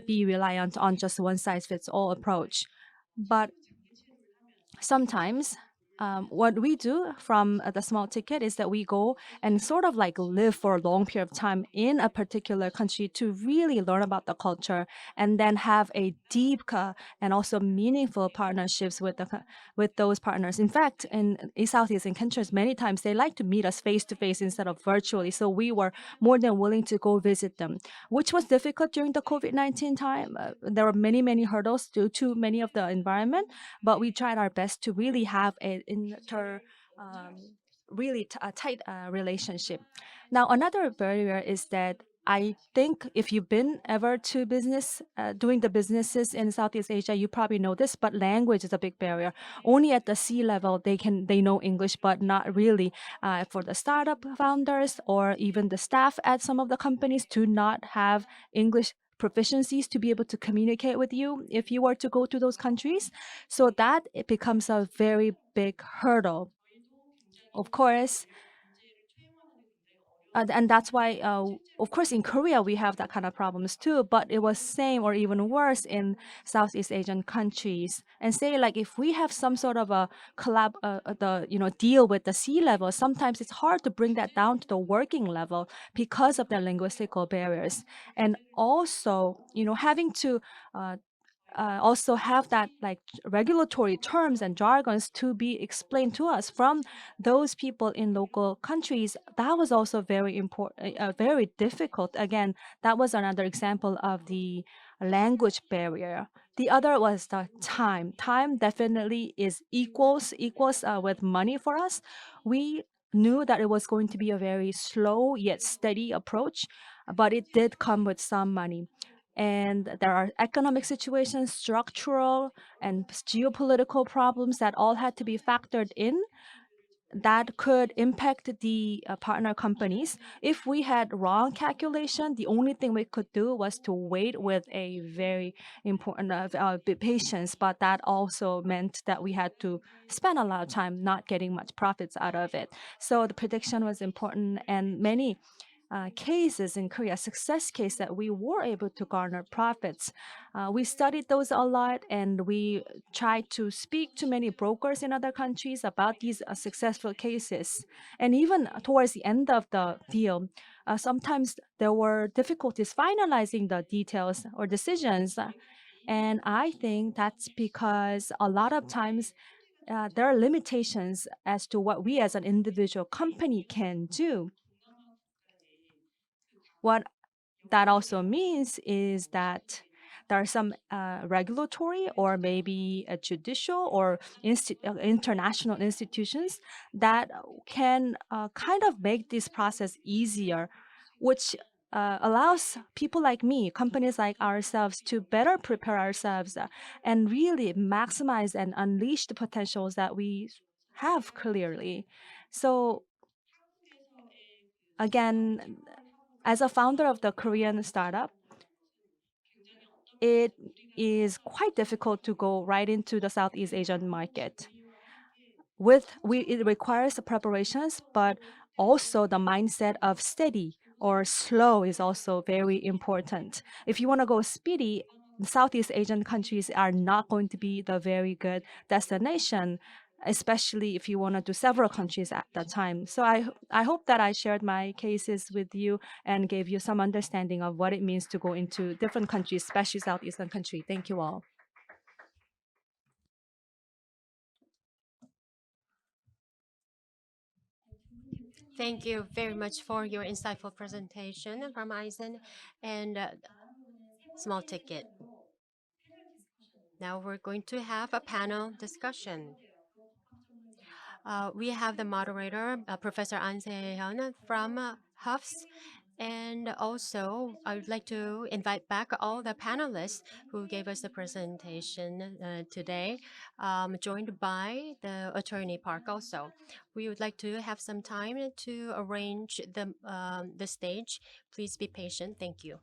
A: be reliant on just one size fits all approach. But sometimes what we do from the small ticket is that we go and sort of like live for a long period of time in a particular country to really learn about the culture and then have a deep and also meaningful partnerships with with those partners. In fact, in Southeast Asian countries, many times they like to meet us face to face instead of virtually. So we were more than willing to go visit them, which was difficult during the COVID-19 time. There were many hurdles due to many of the environment, but we tried our best to really have an really a tight relationship. Now, another barrier is that I think if you've been ever to business, doing the businesses in Southeast Asia, you probably know this, but language is a big barrier. Only at the C level they know English, but not really for the startup founders or even the staff at some of the companies do not have English proficiencies to be able to communicate with you if you were to go to those countries. So that it becomes a very big hurdle. Of course, and that's why, of course, in Korea we have that kind of problems too. But it was same or even worse in Southeast Asian countries. And say like if we have some sort of a deal with the C level, sometimes it's hard to bring that down to the working level because of the linguistical barriers. And also, having to also have that like regulatory terms and jargons to be explained to us from those people in local countries. That was also very important, very difficult. Again, that was another example of the language barrier. The other was the time. Time definitely is equals with money for us. We knew that it was going to be a very slow yet steady approach, but it did come with some money. And there are economic situations, structural and geopolitical problems that all had to be factored in that could impact the partner companies. If we had wrong calculation, the only thing we could do was to wait with a very important patience, but that also meant that we had to spend a lot of time not getting much profits out of it. So the prediction was important, and many cases in Korea, success case that we were able to garner profits. We studied those a lot, and we tried to speak to many brokers in other countries about these successful cases. And even towards the end of the deal, sometimes there were difficulties finalizing the details or decisions. And I think that's because a lot of times there are limitations as to what we as an individual company can do. What that also means is that there are some regulatory or maybe a judicial or international institutions that can kind of make this process easier, which allows people like me, companies like ourselves, to better prepare ourselves and really maximize and unleash the potentials that we have clearly. So again, as a founder of the Korean startup, it is quite difficult to go right into the Southeast Asian market. It requires the preparations, but also the mindset of steady or slow is also very important. If you want to go speedy, Southeast Asian countries are not going to be the very good destination, especially if you want to do several countries at the time. So I hope that I shared my cases with you and gave you some understanding of what it means to go into different countries, especially Southeastern country. Thank you all.
C: Thank you very much for your insightful presentation from Eisen and Small Ticket. Now we're going to have a panel discussion. We have the moderator, Professor An Se-hyun from Hufs. And also, I would like to invite back all the panelists who gave us the presentation today, joined by the Attorney Park also. We would like to have some time to arrange the stage. Please be patient. Thank you.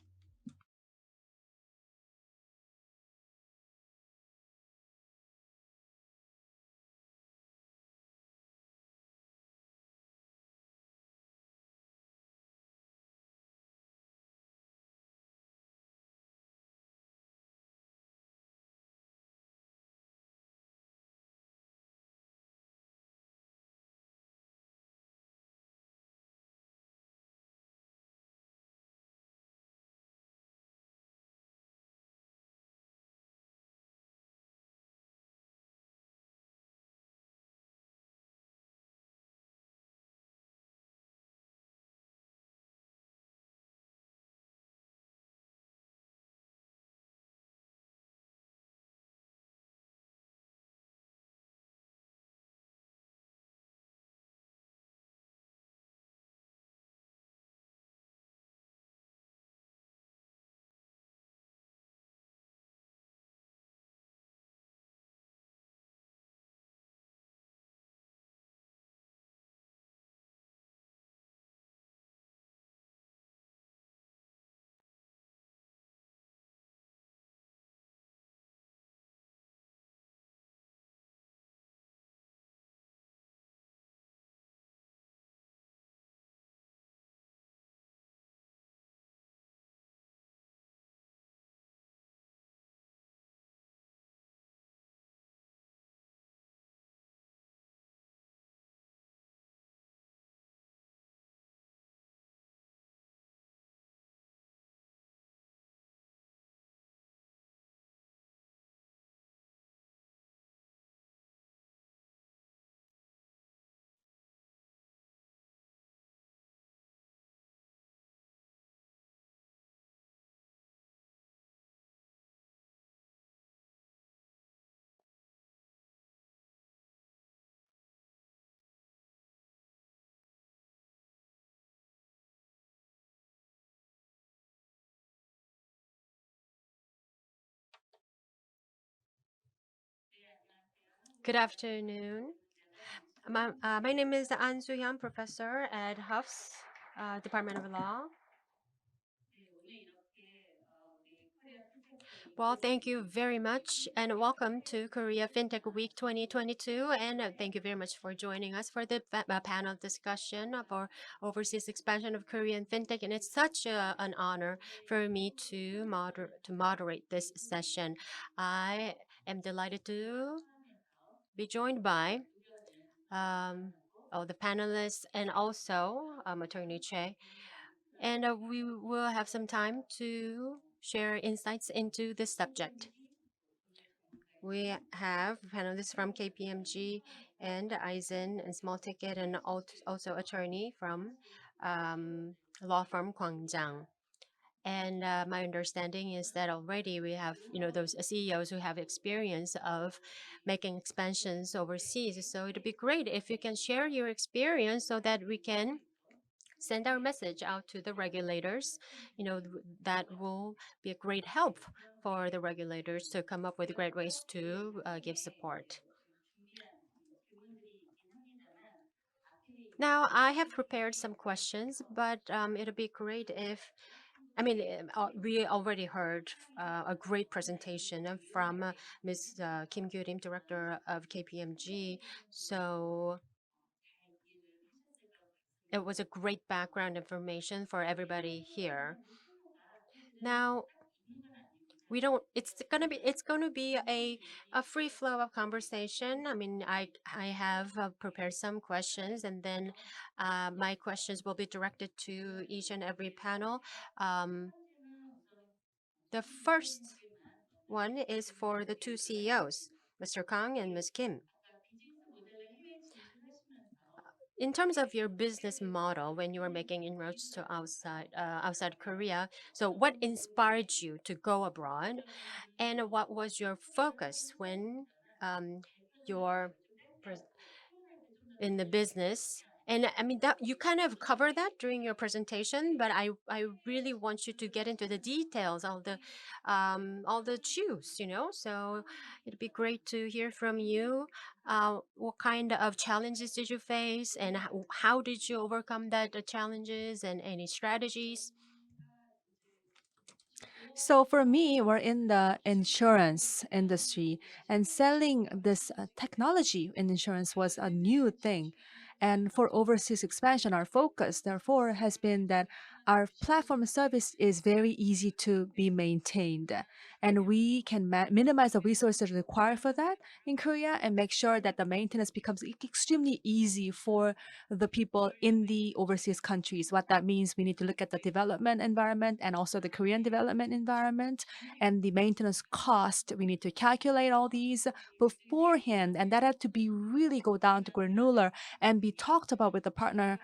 C: Good afternoon. My name is An Soo-hyun, professor at Hufs Department of Law. Well, thank you very much, and welcome to Korea Fintech Week 2022. And thank you very much for joining us for the panel discussion for overseas expansion of Korean fintech. And it's such an honor for me to moderate this session. I am delighted to be joined by all the panelists and also Attorney Che. And we will have some time to share insights into this subject. We have panelists from KPMG and Eisen and Small Ticket, and also attorney from law firm Gwangjang. And my understanding is that already we have, those CEOs who have experience of making expansions overseas. So it'd be great if you can share your experience so that we can send our message out to the regulators. That will be a great help for the regulators to come up with great ways to give support. Now, I have prepared some questions, but it'll be great if, we already heard a great presentation from Ms. Kim Kyu-rim, Director of KPMG. So it was a great background information for everybody here. Now, we don't it's going to be a free flow of conversation. I have prepared some questions, and then my questions will be directed to each and every panel. The first one is for the two CEOs, Mr. Kang and Ms. Kim. In terms of your business model, when you were making inroads to outside Korea, so what inspired you to go abroad, and what was your focus when you're in the business? And that you kind of cover that during your presentation, but I really want you to get into the details, all the juice, So it'd be great to hear from you. What kind of challenges did you face, and how did you overcome that challenges, and any strategies?
A: So for me, we're in the insurance industry, and selling this technology in insurance was a new thing. And for overseas expansion, our focus, therefore, has been that our platform service is very easy to be maintained. And we can minimize the resources required for that in Korea and make sure that the maintenance becomes extremely easy for the people in the overseas countries. What that means, we need to look at the development environment and also the Korean development environment and the maintenance cost. We need to calculate all these beforehand, and that had to be really go down to granular and be talked about with the partner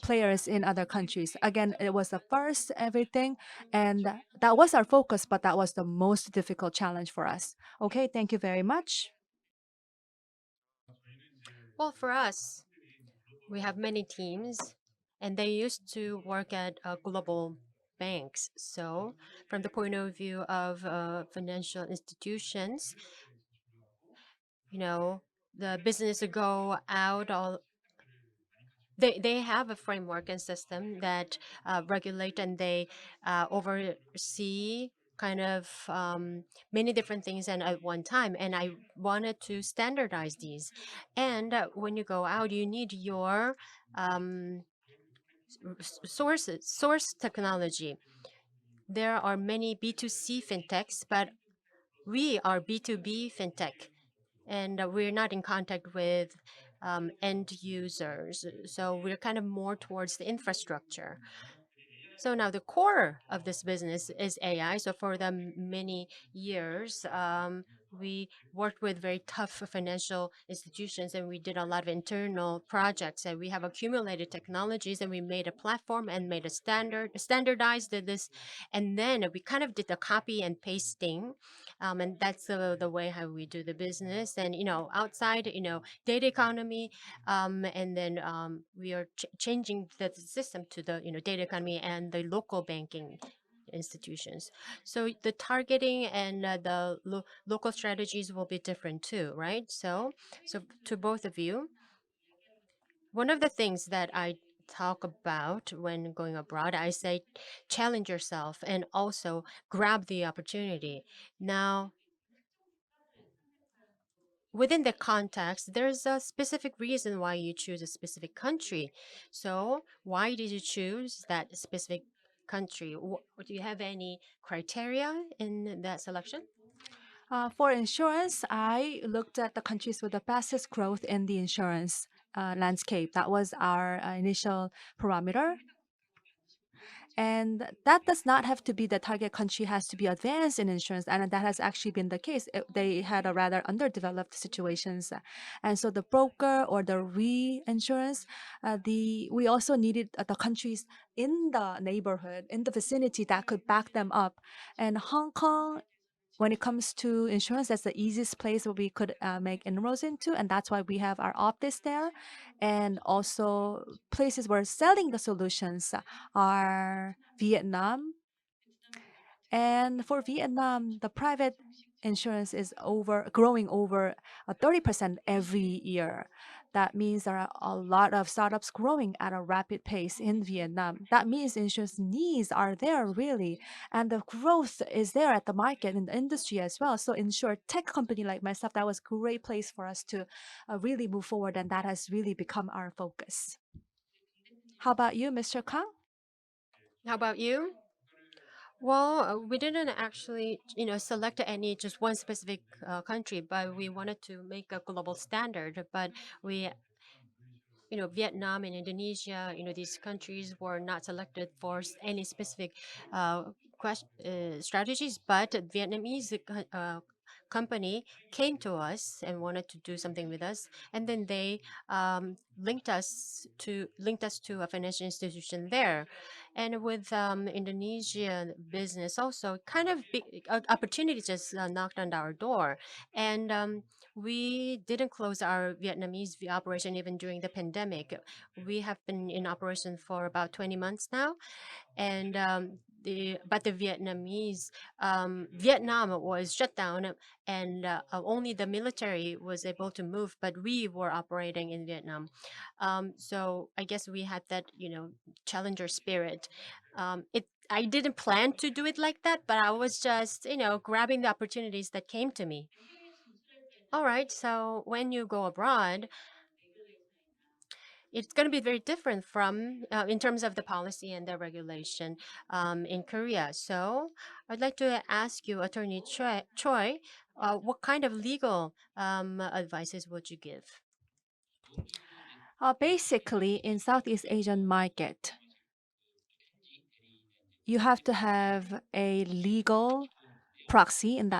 A: players in other countries. Again, it was the first everything, and that was our focus, but that was the most difficult challenge for us. Okay, thank you very much.
C: Well, for us, we have many teams, and they used to work at global banks. So, from the point of view of financial institutions, the business go out all. They have a framework and system that regulate, and they oversee kind of many different things and at one time, and I wanted to standardize these. And when you go out, you need your um, source technology. There are many B2C fintechs, but we are B2B fintech, and we're not in contact with end users. So we're kind of more towards the infrastructure. So now the core of this business is AI. So for the many years, we worked with very tough financial institutions, and we did a lot of internal projects, and we have accumulated technologies, and we made a platform and made a standardized this, and then we kind of did the copy and pasting, and that's the way how we do the business. And outside, data economy, and then we are changing the system to the data economy and the local banking institutions. So the targeting and the local strategies will be different too, right? So to both of you, one of the things that I talk about when going abroad, I say challenge yourself and also grab the opportunity. Now, within the context, there's a specific reason why you choose a specific country. So, why did you choose that specific country? Do you have any criteria in that selection?
A: For insurance, I looked at the countries with the fastest growth in the insurance landscape. That was our initial parameter. And that does not have to be the target country has to be advanced in insurance, and that has actually been the case. They had a rather underdeveloped situations, and so the broker or the reinsurance, we also needed the countries in the neighborhood, in the vicinity that could back them up. And Hong Kong, when it comes to insurance, that's the easiest place where we could make inroads into, and that's why we have our office there. And also places where selling the solutions are Vietnam. And for Vietnam, the private insurance is growing over 30% every year. That means there are a lot of startups growing at a rapid pace in Vietnam. That means insurance needs are there really, and the growth is there at the market in the industry as well. So, insure tech company like myself, that was a great place for us to really move forward, and that has really become our focus. How about you, Mr. Kang?
C: How about you? Well, we didn't actually, select any just one specific country, but we wanted to make a global standard. But we, Vietnam and Indonesia, these countries were not selected for any specific strategies, but Vietnamese company came to us and wanted to do something with us, and then they linked us to a financial institution there, and with Indonesian business also kind of opportunity just knocked on our door, and we didn't close our Vietnamese operation even during the pandemic. We have been in operation for about 20 months now, and the Vietnamese Vietnam was shut down, and only the military was able to move, but we were operating in Vietnam. So I guess we had that challenger spirit. It I didn't plan to do it like that, but I was just grabbing the opportunities that came to me. All right, so when you go abroad, it's going to be very different from in terms of the policy and the regulation in Korea. So I'd like to ask you, Attorney Choi, what kind of legal advices would you give?
A: Basically, in Southeast Asian market, you have to have a legal proxy in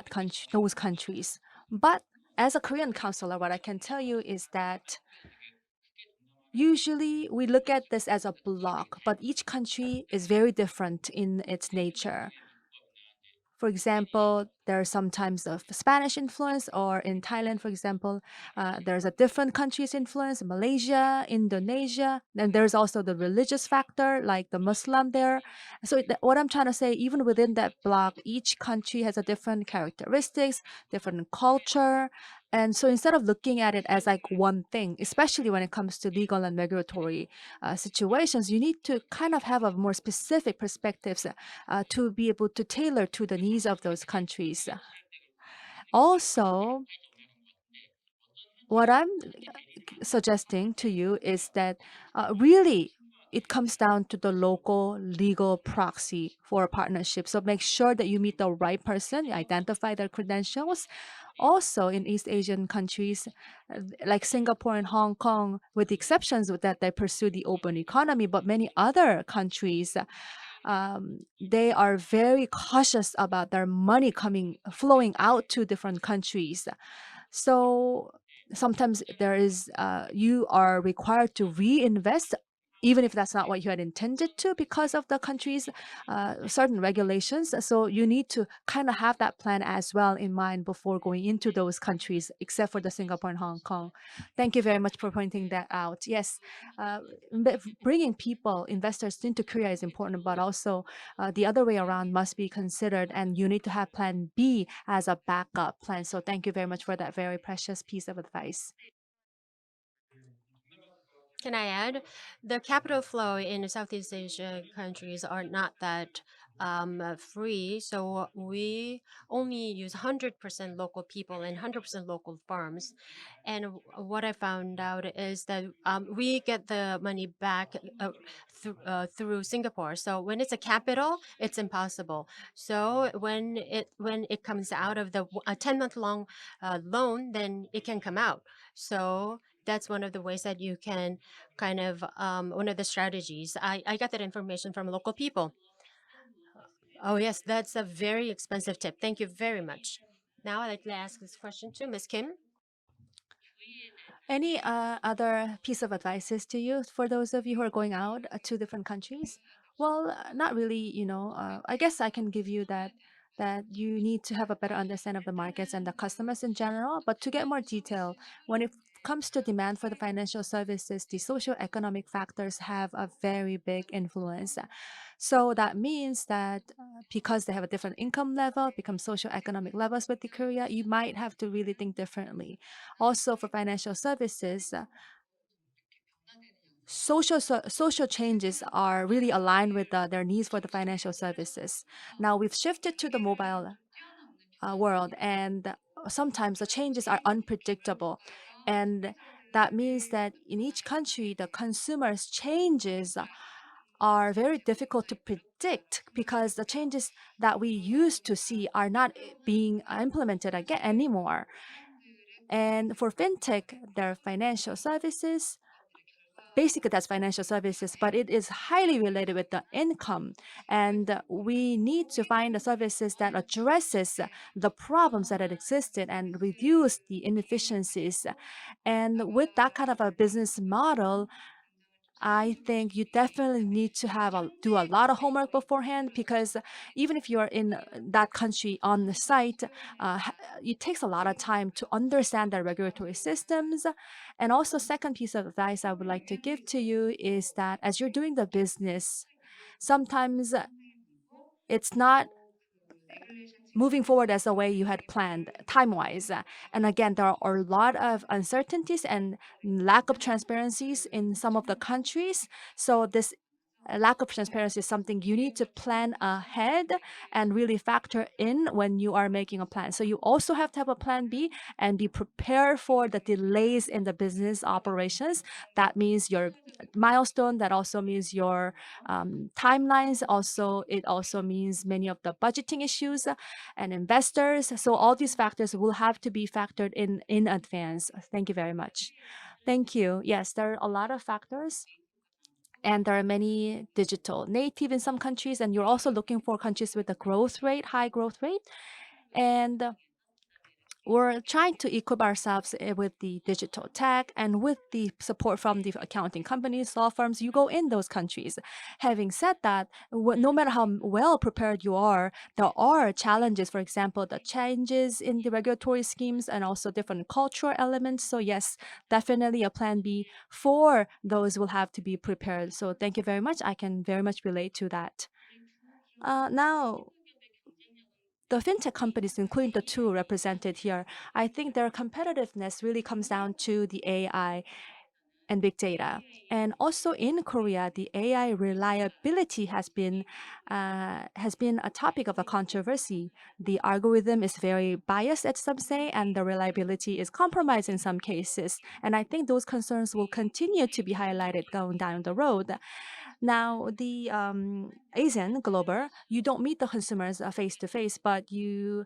A: those countries. But as a Korean counselor, what I can tell you is that usually we look at this as a block, but each country is very different in its nature. For example, there are sometimes of Spanish influence, or in Thailand, for example, there's a different country's influence, Malaysia, Indonesia. Then there's also the religious factor, like the Muslim there. So what I'm trying to say, even within that block, each country has a different characteristics, different culture. And so instead of looking at it as like one thing, especially when it comes to legal and regulatory situations, you need to kind of have a more specific perspectives to be able to tailor to the needs of those countries. Also, what I'm suggesting to you is that really it comes down to the local legal proxy for a partnership. So make sure that you meet the right person, you identify their credentials. Also, in East Asian countries like Singapore and Hong Kong, with the exceptions that they pursue the open economy, but many other countries they are very cautious about their money flowing out to different countries. So sometimes you are required to reinvest even if that's not what you had intended to because of the country's certain regulations. So you need to kind of have that plan as well in mind before going into those countries, except for the Singapore and Hong Kong. Thank you very much for pointing that out. Yes, bringing people, investors into Korea is important, but also the other way around must be considered, and you need to have plan B as a backup plan. So thank you very much for that very precious piece of advice.
C: Can I add? The capital flow in Southeast Asia countries are not that free. So we only use 100% local people and 100% local firms. And what I found out is that we get the money back through Singapore. So when it's a capital, it's impossible. So when it comes out of the a 10-month long loan, then it can come out. So that's one of the ways that you can kind of one of the strategies. I got that information from local people. Oh yes, that's a very expensive tip. Thank you very much. Now I'd like to ask this question to Ms. Kim.
A: Any other piece of advices to you for those of you who are going out to different countries? Well, not really. I guess I can give you that you need to have a better understanding of the markets and the customers in general. But to get more detail, when it comes to demand for the financial services, the socio-economic factors have a very big influence. So that means that because they have a different income level, become socio-economic levels with the Korea, you might have to really think differently. Also, for financial services, social changes are really aligned with their needs for the financial services. Now we've shifted to the mobile world, and sometimes the changes are unpredictable, and that means that in each country, the consumers' changes are very difficult to predict because the changes that we used to see are not being implemented again anymore. And for fintech, their financial services, basically that's financial services, but it is highly related with the income. And we need to find the services that addresses the problems that had existed and reduce the inefficiencies. And with that kind of a business model, I think you definitely need to do a lot of homework beforehand, because even if you're in that country on the site, it takes a lot of time to understand their regulatory systems. And also, second piece of advice I would like to give to you is that as you're doing the business, sometimes it's not moving forward as the way you had planned time-wise. And again, there are a lot of uncertainties and lack of transparencies in some of the countries. So this lack of transparency is something you need to plan ahead and really factor in when you are making a plan. So you also have to have a plan B and be prepared for the delays in the business operations. That means your milestone. That also means your timelines. Also, it also means many of the budgeting issues and investors. So all these factors will have to be factored in advance. Thank you very much. Thank you. Yes, there are a lot of factors, and there are many digital native in some countries, and you're also looking for countries with a growth rate, high growth rate. And we're trying to equip ourselves with the digital tech and with the support from the accounting companies, law firms. You go in those countries. Having said that, no matter how well prepared you are, there are challenges. For example, the changes in the regulatory schemes and also different cultural elements. So yes, definitely a plan B for those will have to be prepared. So thank you very much. I can very much relate to that. Now, the fintech companies, including the two represented here, I think their competitiveness really comes down to the AI and big data. And also in Korea, the AI reliability has been a topic of a controversy. The algorithm is very biased, as some say, and the reliability is compromised in some cases. And I think those concerns will continue to be highlighted going down the road. Now, the Asian Global, you don't meet the consumers face to face, but you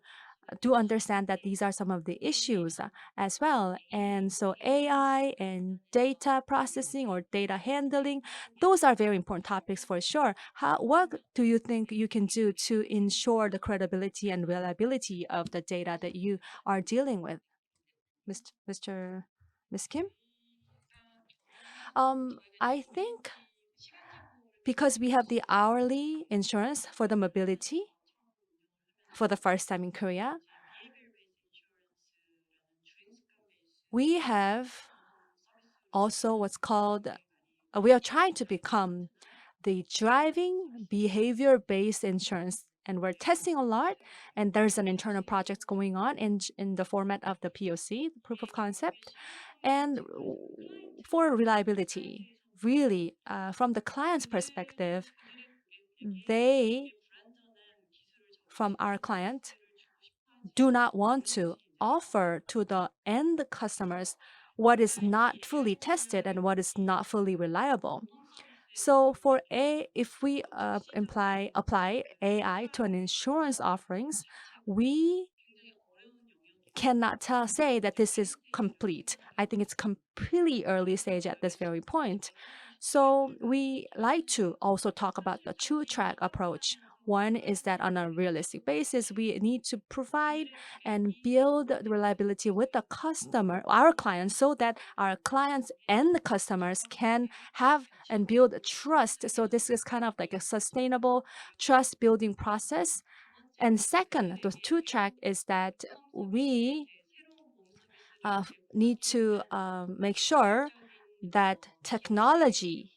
A: do understand that these are some of the issues as well. And so AI and data processing or data handling, those are very important topics for sure. What do you think you can do to ensure the credibility and reliability of the data that you are dealing with, Mr. Miss Kim? I think because we have the hourly insurance for the mobility for the first time in Korea, we have also what's called, we are trying to become the driving behavior based insurance. And we're testing a lot, and there's an internal project going on in the format of the POC, proof of concept. And for reliability, really, from the client's perspective, they, from our client, do not want to offer to the end customers what is not fully tested and what is not fully reliable. So if we apply AI to an insurance offerings, we cannot say that this is complete. I think it's completely early stage at this very point. So we like to also talk about the two-track approach. One is that on a realistic basis, we need to provide and build the reliability with the customer, our clients, so that our clients and the customers can have and build trust. So this is kind of like a sustainable trust building process. And second, the two track is that we need to make sure that technology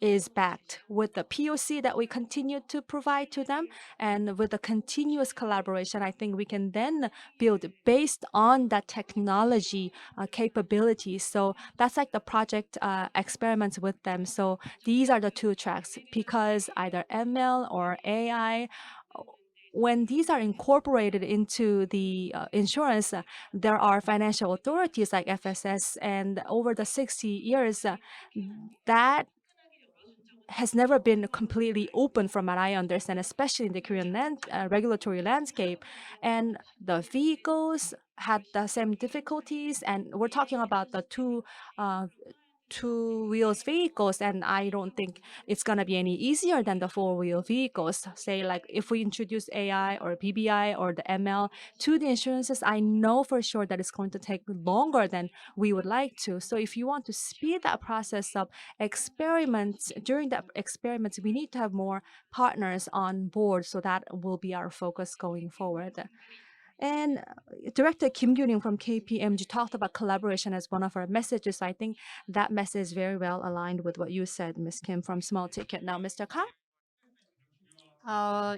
A: is backed with the POC that we continue to provide to them, and with the continuous collaboration, I think we can then build based on that technology capability. So that's like the project experiments with them. So these are the two tracks, because either ML or AI, when these are incorporated into the insurance, there are financial authorities like FSS, and over the 60 years, that has never been completely open from what I understand, especially in the Korean regulatory landscape. And the vehicles had the same difficulties, and we're talking about the uh, two wheels vehicles, and I don't think it's going to be any easier than the four-wheel vehicles. Say, like, if we introduce AI or BBI or the ML to the insurances, I know for sure that it's going to take longer than we would like to. So if you want to speed that process up, during that experiments, we need to have more partners on board, so that will be our focus going forward. And Director Kim Gyuning from KPMG talked about collaboration as one of our messages. I think that message is very well aligned with what you said, Ms. Kim, from Small Ticket. Now, Mr. Ka?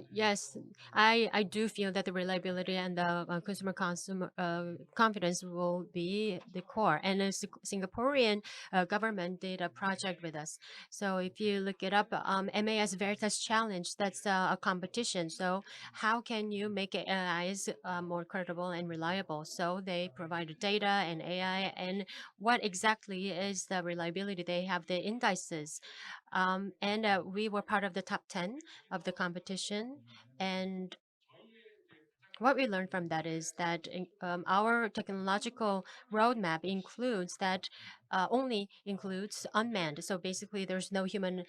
C: Yes, I do feel that the reliability and the consumer confidence will be the core. And the Singaporean government did a project with us. So if you look it up, MAS Veritas Challenge, that's a competition. So how can you make AIs more credible and reliable? So they provided data and AI, and what exactly is the reliability? They have the indices, and we were part of the top 10 of the competition. And what we learned from that is that our technological roadmap includes that only includes unmanned. So basically, there's no human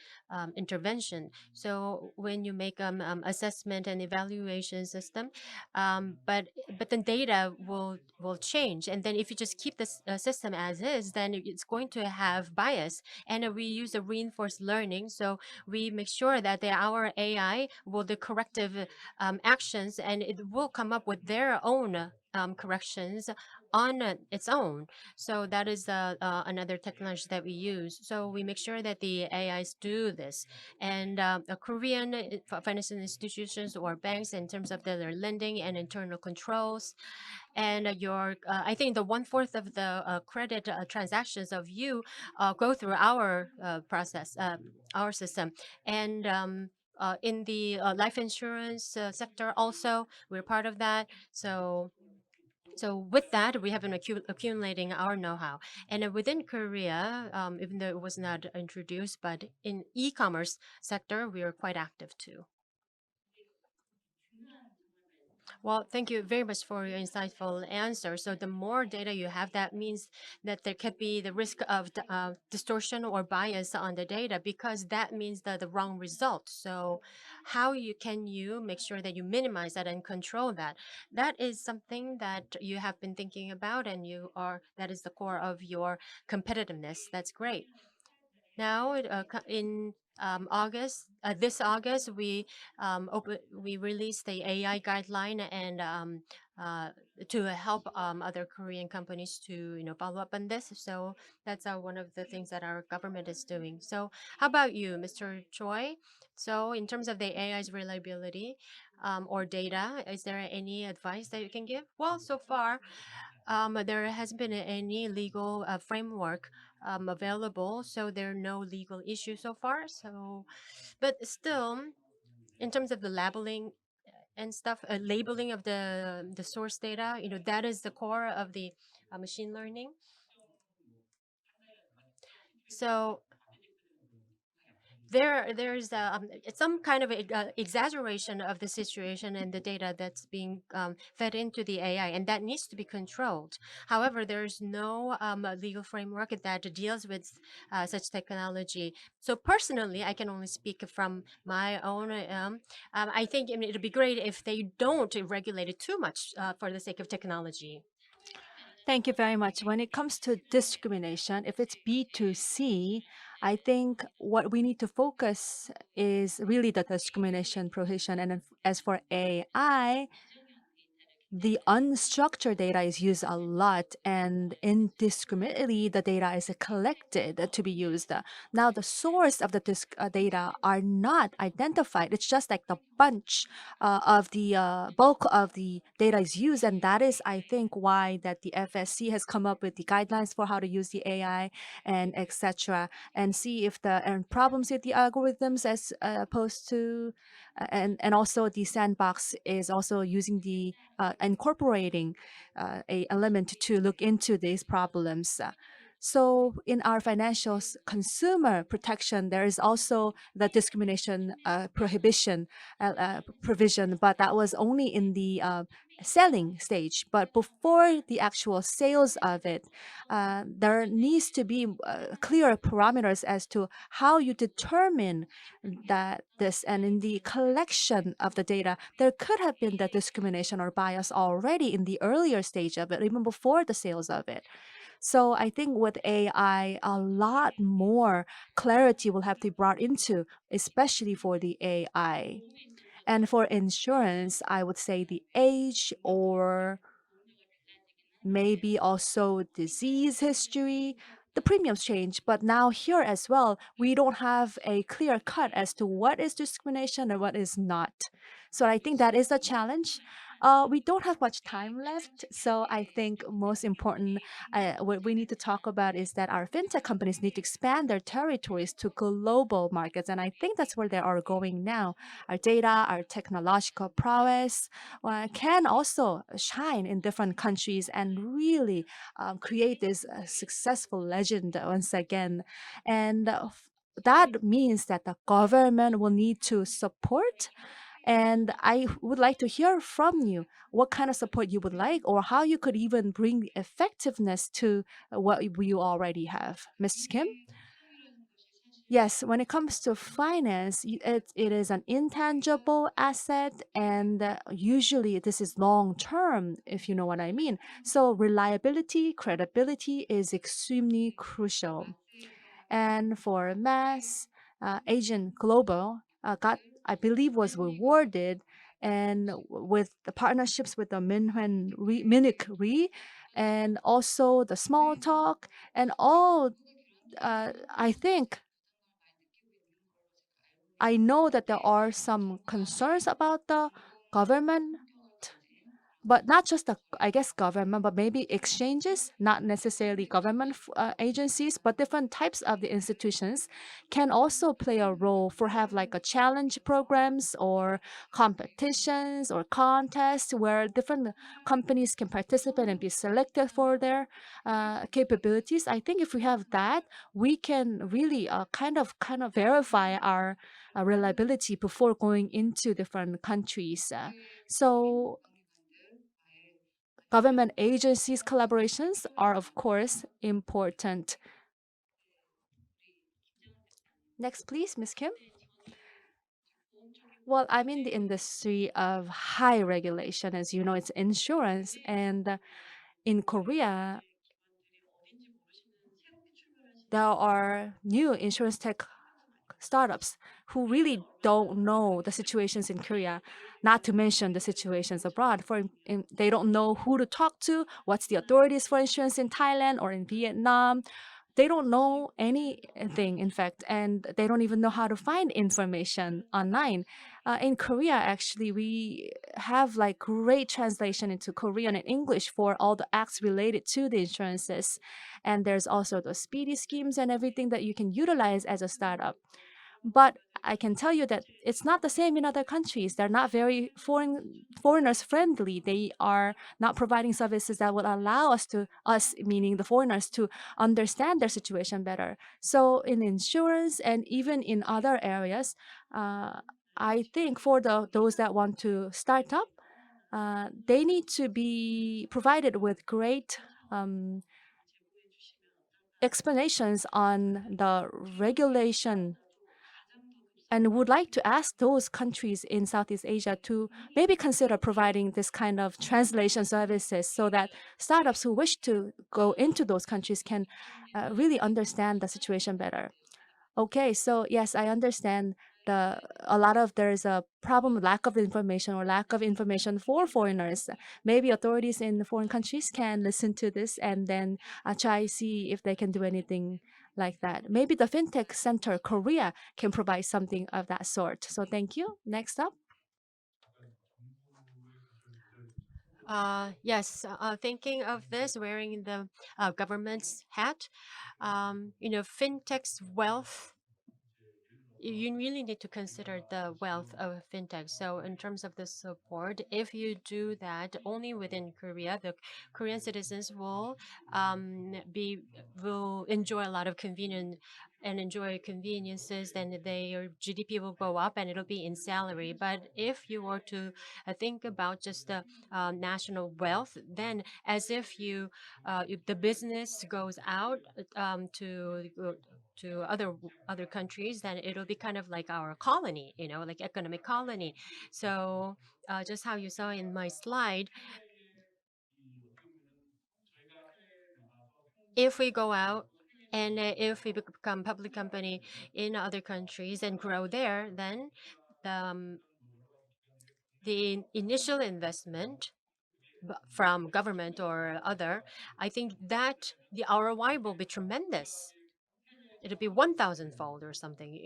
C: intervention. So when you make assessment and evaluation system, but then data will change. And then if you just keep this system as is, then it's going to have bias. And we use a reinforced learning. So we make sure that our AI will do corrective actions, and it will come up with their own corrections on its own. So that is another technology that we use. So we make sure that the AIs do this. And the Korean financial institutions or banks, in terms of their lending and internal controls, and I think the one-fourth of the credit transactions of you go through our process, our system. And in the life insurance sector also, we're part of that. So with that, we have been accumulating our know-how. And within Korea, even though it was not introduced, but in e-commerce sector, we are quite active too. Well, thank you very much for your insightful answer. So the more data you have, that means that there could be the risk of distortion or bias on the data, because that means the wrong result. So how can you make sure that you minimize that and control that? That is something that you have been thinking about, and that is the core of your competitiveness. That's great. Now, in August, this August, we released the AI guideline, and to help other Korean companies to follow up on this. So that's one of the things that our government is doing. So how about you, Mr. Choi? So in terms of the AI's reliability or data, is there any advice that you can give? Well, so far, there hasn't been any legal framework available, so there are no legal issues so far. But still, in terms of the labeling and stuff, labeling of the source data, that is the core of the machine learning. So there's some kind of exaggeration of the situation and the data that's being fed into the AI, and that needs to be controlled. However, there's no legal framework that deals with such technology. So personally, I can only speak from my own. I think it'd be great if they don't regulate it too much for the sake of technology.
A: Thank you very much. When it comes to discrimination, if it's B2C, I think what we need to focus is really the discrimination prohibition. And as for AI, the unstructured data is used a lot, and indiscriminately the data is collected to be used. Now the source of the data are not identified. It's just like the bunch of the bulk of the data is used, and that is, I think, why that the FSC has come up with the guidelines for how to use the AI and etc. And see if the problems with the algorithms as opposed to and also the sandbox is also using the incorporating a element to look into these problems. So in our financial consumer protection, there is also the discrimination prohibition provision, but that was only in the selling stage. But before the actual sales of it, there needs to be clear parameters as to how you determine that this, and in the collection of the data, there could have been the discrimination or bias already in the earlier stage of it, even before the sales of it. So I think with AI, a lot more clarity will have to be brought into, especially for the AI. And for insurance, I would say the age or maybe also disease history. The premiums change, but now here as well, we don't have a clear cut as to what is discrimination and what is not. So I think that is a challenge. We don't have much time left, so I think most important what we need to talk about is that our fintech companies need to expand their territories to global markets, and I think that's where they are going now. Our data, our technological prowess, can also shine in different countries and really create this successful legend once again. And that means that the government will need to support. And I would like to hear from you what kind of support you would like, or how you could even bring effectiveness to what you already have. Ms. Kim? Yes, when it comes to finance, it is an intangible asset, and usually this is long term, if you know what I mean. So reliability, credibility is extremely crucial. And for mass, Asian Global got, I believe, was rewarded, and with the partnerships with the Munich Re, and also the small talk, and all. I think I know that there are some concerns about the government, but not just the, I guess, government, but maybe exchanges, not necessarily government agencies, but different types of the institutions can also play a role for have like a challenge programs or competitions or contests where different companies can participate and be selected for their capabilities. I think if we have that, we can really kind of verify our reliability before going into different countries. So government agencies' collaborations are, of course, important. Next, please, Ms. Kim. Well, I'm in the industry of high regulation. As you know, it's insurance. And in Korea, there are new insurance tech startups who really don't know the situations in Korea, not to mention the situations abroad. They don't know who to talk to, what's the authorities for insurance in Thailand or in Vietnam. they don't know anything, in fact, and they don't even know how to find information online. In Korea, actually, we have like great translation into Korean and English for all the acts related to the insurances. And there's also the speedy schemes and everything that you can utilize as a startup. But I can tell you that it's not the same in other countries. They're not very foreigners friendly. They are not providing services that will allow us, meaning the foreigners, to understand their situation better. So in insurance and even in other areas, I think for those that want to start up, they need to be provided with great explanations on the regulation, and would like to ask those countries in Southeast Asia to maybe consider providing this kind of translation services so that startups who wish to go into those countries can really understand the situation better. Okay, so yes, I understand a lot of there's a problem, lack of information or lack of information for foreigners. Maybe authorities in foreign countries can listen to this and then try see if they can do anything like that. Maybe the FinTech Center Korea can provide something of that sort. So thank you. Next up.
C: Yes, thinking of this, wearing the government's hat, fintech's wealth, you really need to consider the wealth of fintech. So in terms of the support, if you do that only within Korea, the Korean citizens will enjoy a lot of convenience and enjoy conveniences, then their GDP will go up and it'll be in salary. But if you were to think about just the national wealth, then as if the business goes out to other countries, then it'll be kind of like our colony, like economic colony. So just how you saw in my slide, if we go out and if we become public company in other countries and grow there, then um, the initial investment from government or other, I think that the ROI will be tremendous. It'll be 1,000-fold or something.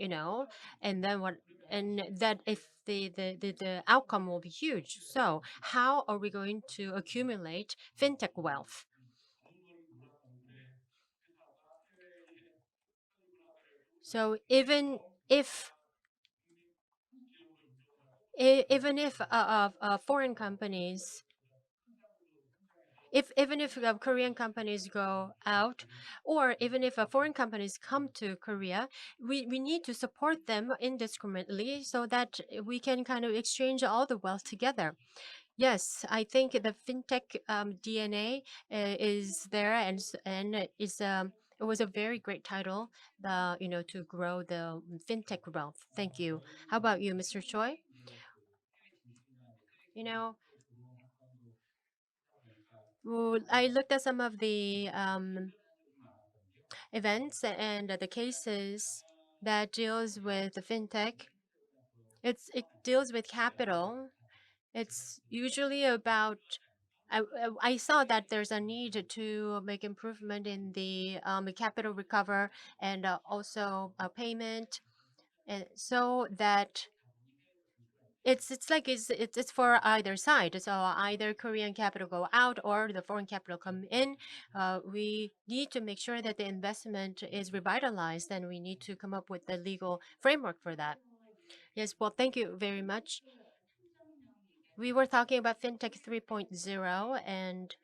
C: And then what? And that if the outcome will be huge. So how are we going to accumulate fintech wealth? So if even if foreign companies, if even if Korean companies go out, or even if foreign companies come to Korea, we need to support them indiscriminately so that we can kind of exchange all the wealth together. Yes, I think the fintech DNA is there, and it was a very great title, to grow the fintech wealth. Thank you. How about you, Mr. Choi? You know, well, I looked at some of the events and the cases that deals with the fintech. It deals with capital. It's usually about. I saw that there's a need to make improvement in the capital recover and also payment, and so that it's like it's for either side. So either Korean capital go out or the foreign capital come in. We need to make sure that the investment is revitalized, and we need to come up with the legal framework for that. Yes, well, thank you very much. We were talking about FinTech 3.0, and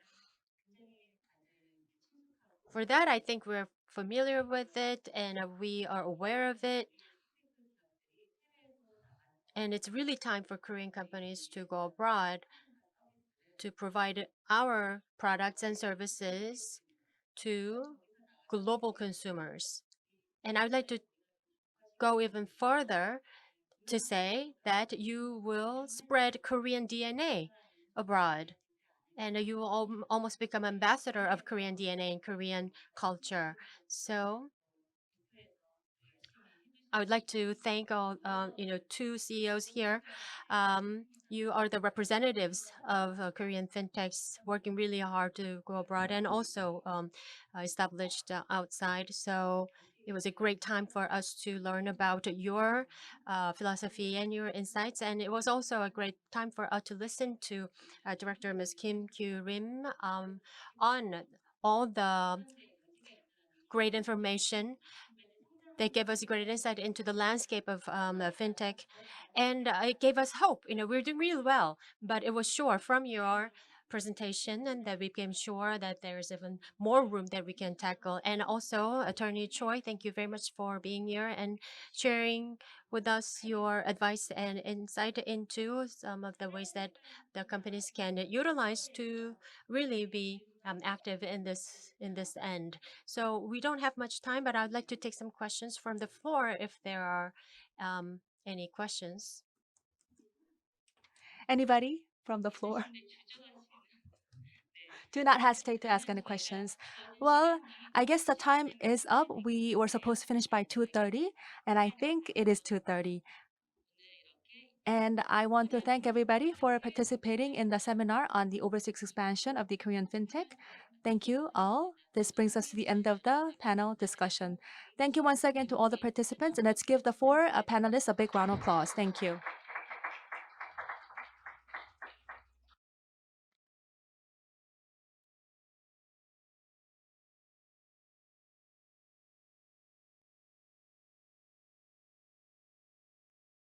C: for that, I think we're familiar with it and we are aware of it. And it's really time for Korean companies to go abroad to provide our products and services to global consumers. And I'd like to go even further to say that you will spread Korean DNA abroad. And you will almost become ambassador of Korean DNA and Korean culture. So I would like to thank all, two CEOs here. You are the representatives of Korean fintechs working really hard to go abroad and also established outside. So it was a great time for us to learn about your philosophy and your insights. And it was also a great time for us to listen to Director Ms. Kim Kyu-rim on all the great information. They gave us great insight into the landscape of fintech, and it gave us hope. We're doing really well, but it was sure from your presentation and that we became sure that there's even more room that we can tackle. And also, Attorney Choi, thank you very much for being here and sharing with us your advice and insight into some of the ways that the companies can utilize to really be active in this end. So we don't have much time, but I'd like to take some questions from the floor if there are any questions.
A: Anybody from the floor? Do not hesitate to ask any questions. Well, I guess the time is up. We were supposed to finish by 2:30, and I think it is 2:30. And I want to thank everybody for participating in the seminar on the overseas expansion of the Korean fintech. Thank you all. This brings us to the end of the panel discussion. Thank you once again to all the participants, and let's give the four panelists a big round of applause. Thank you.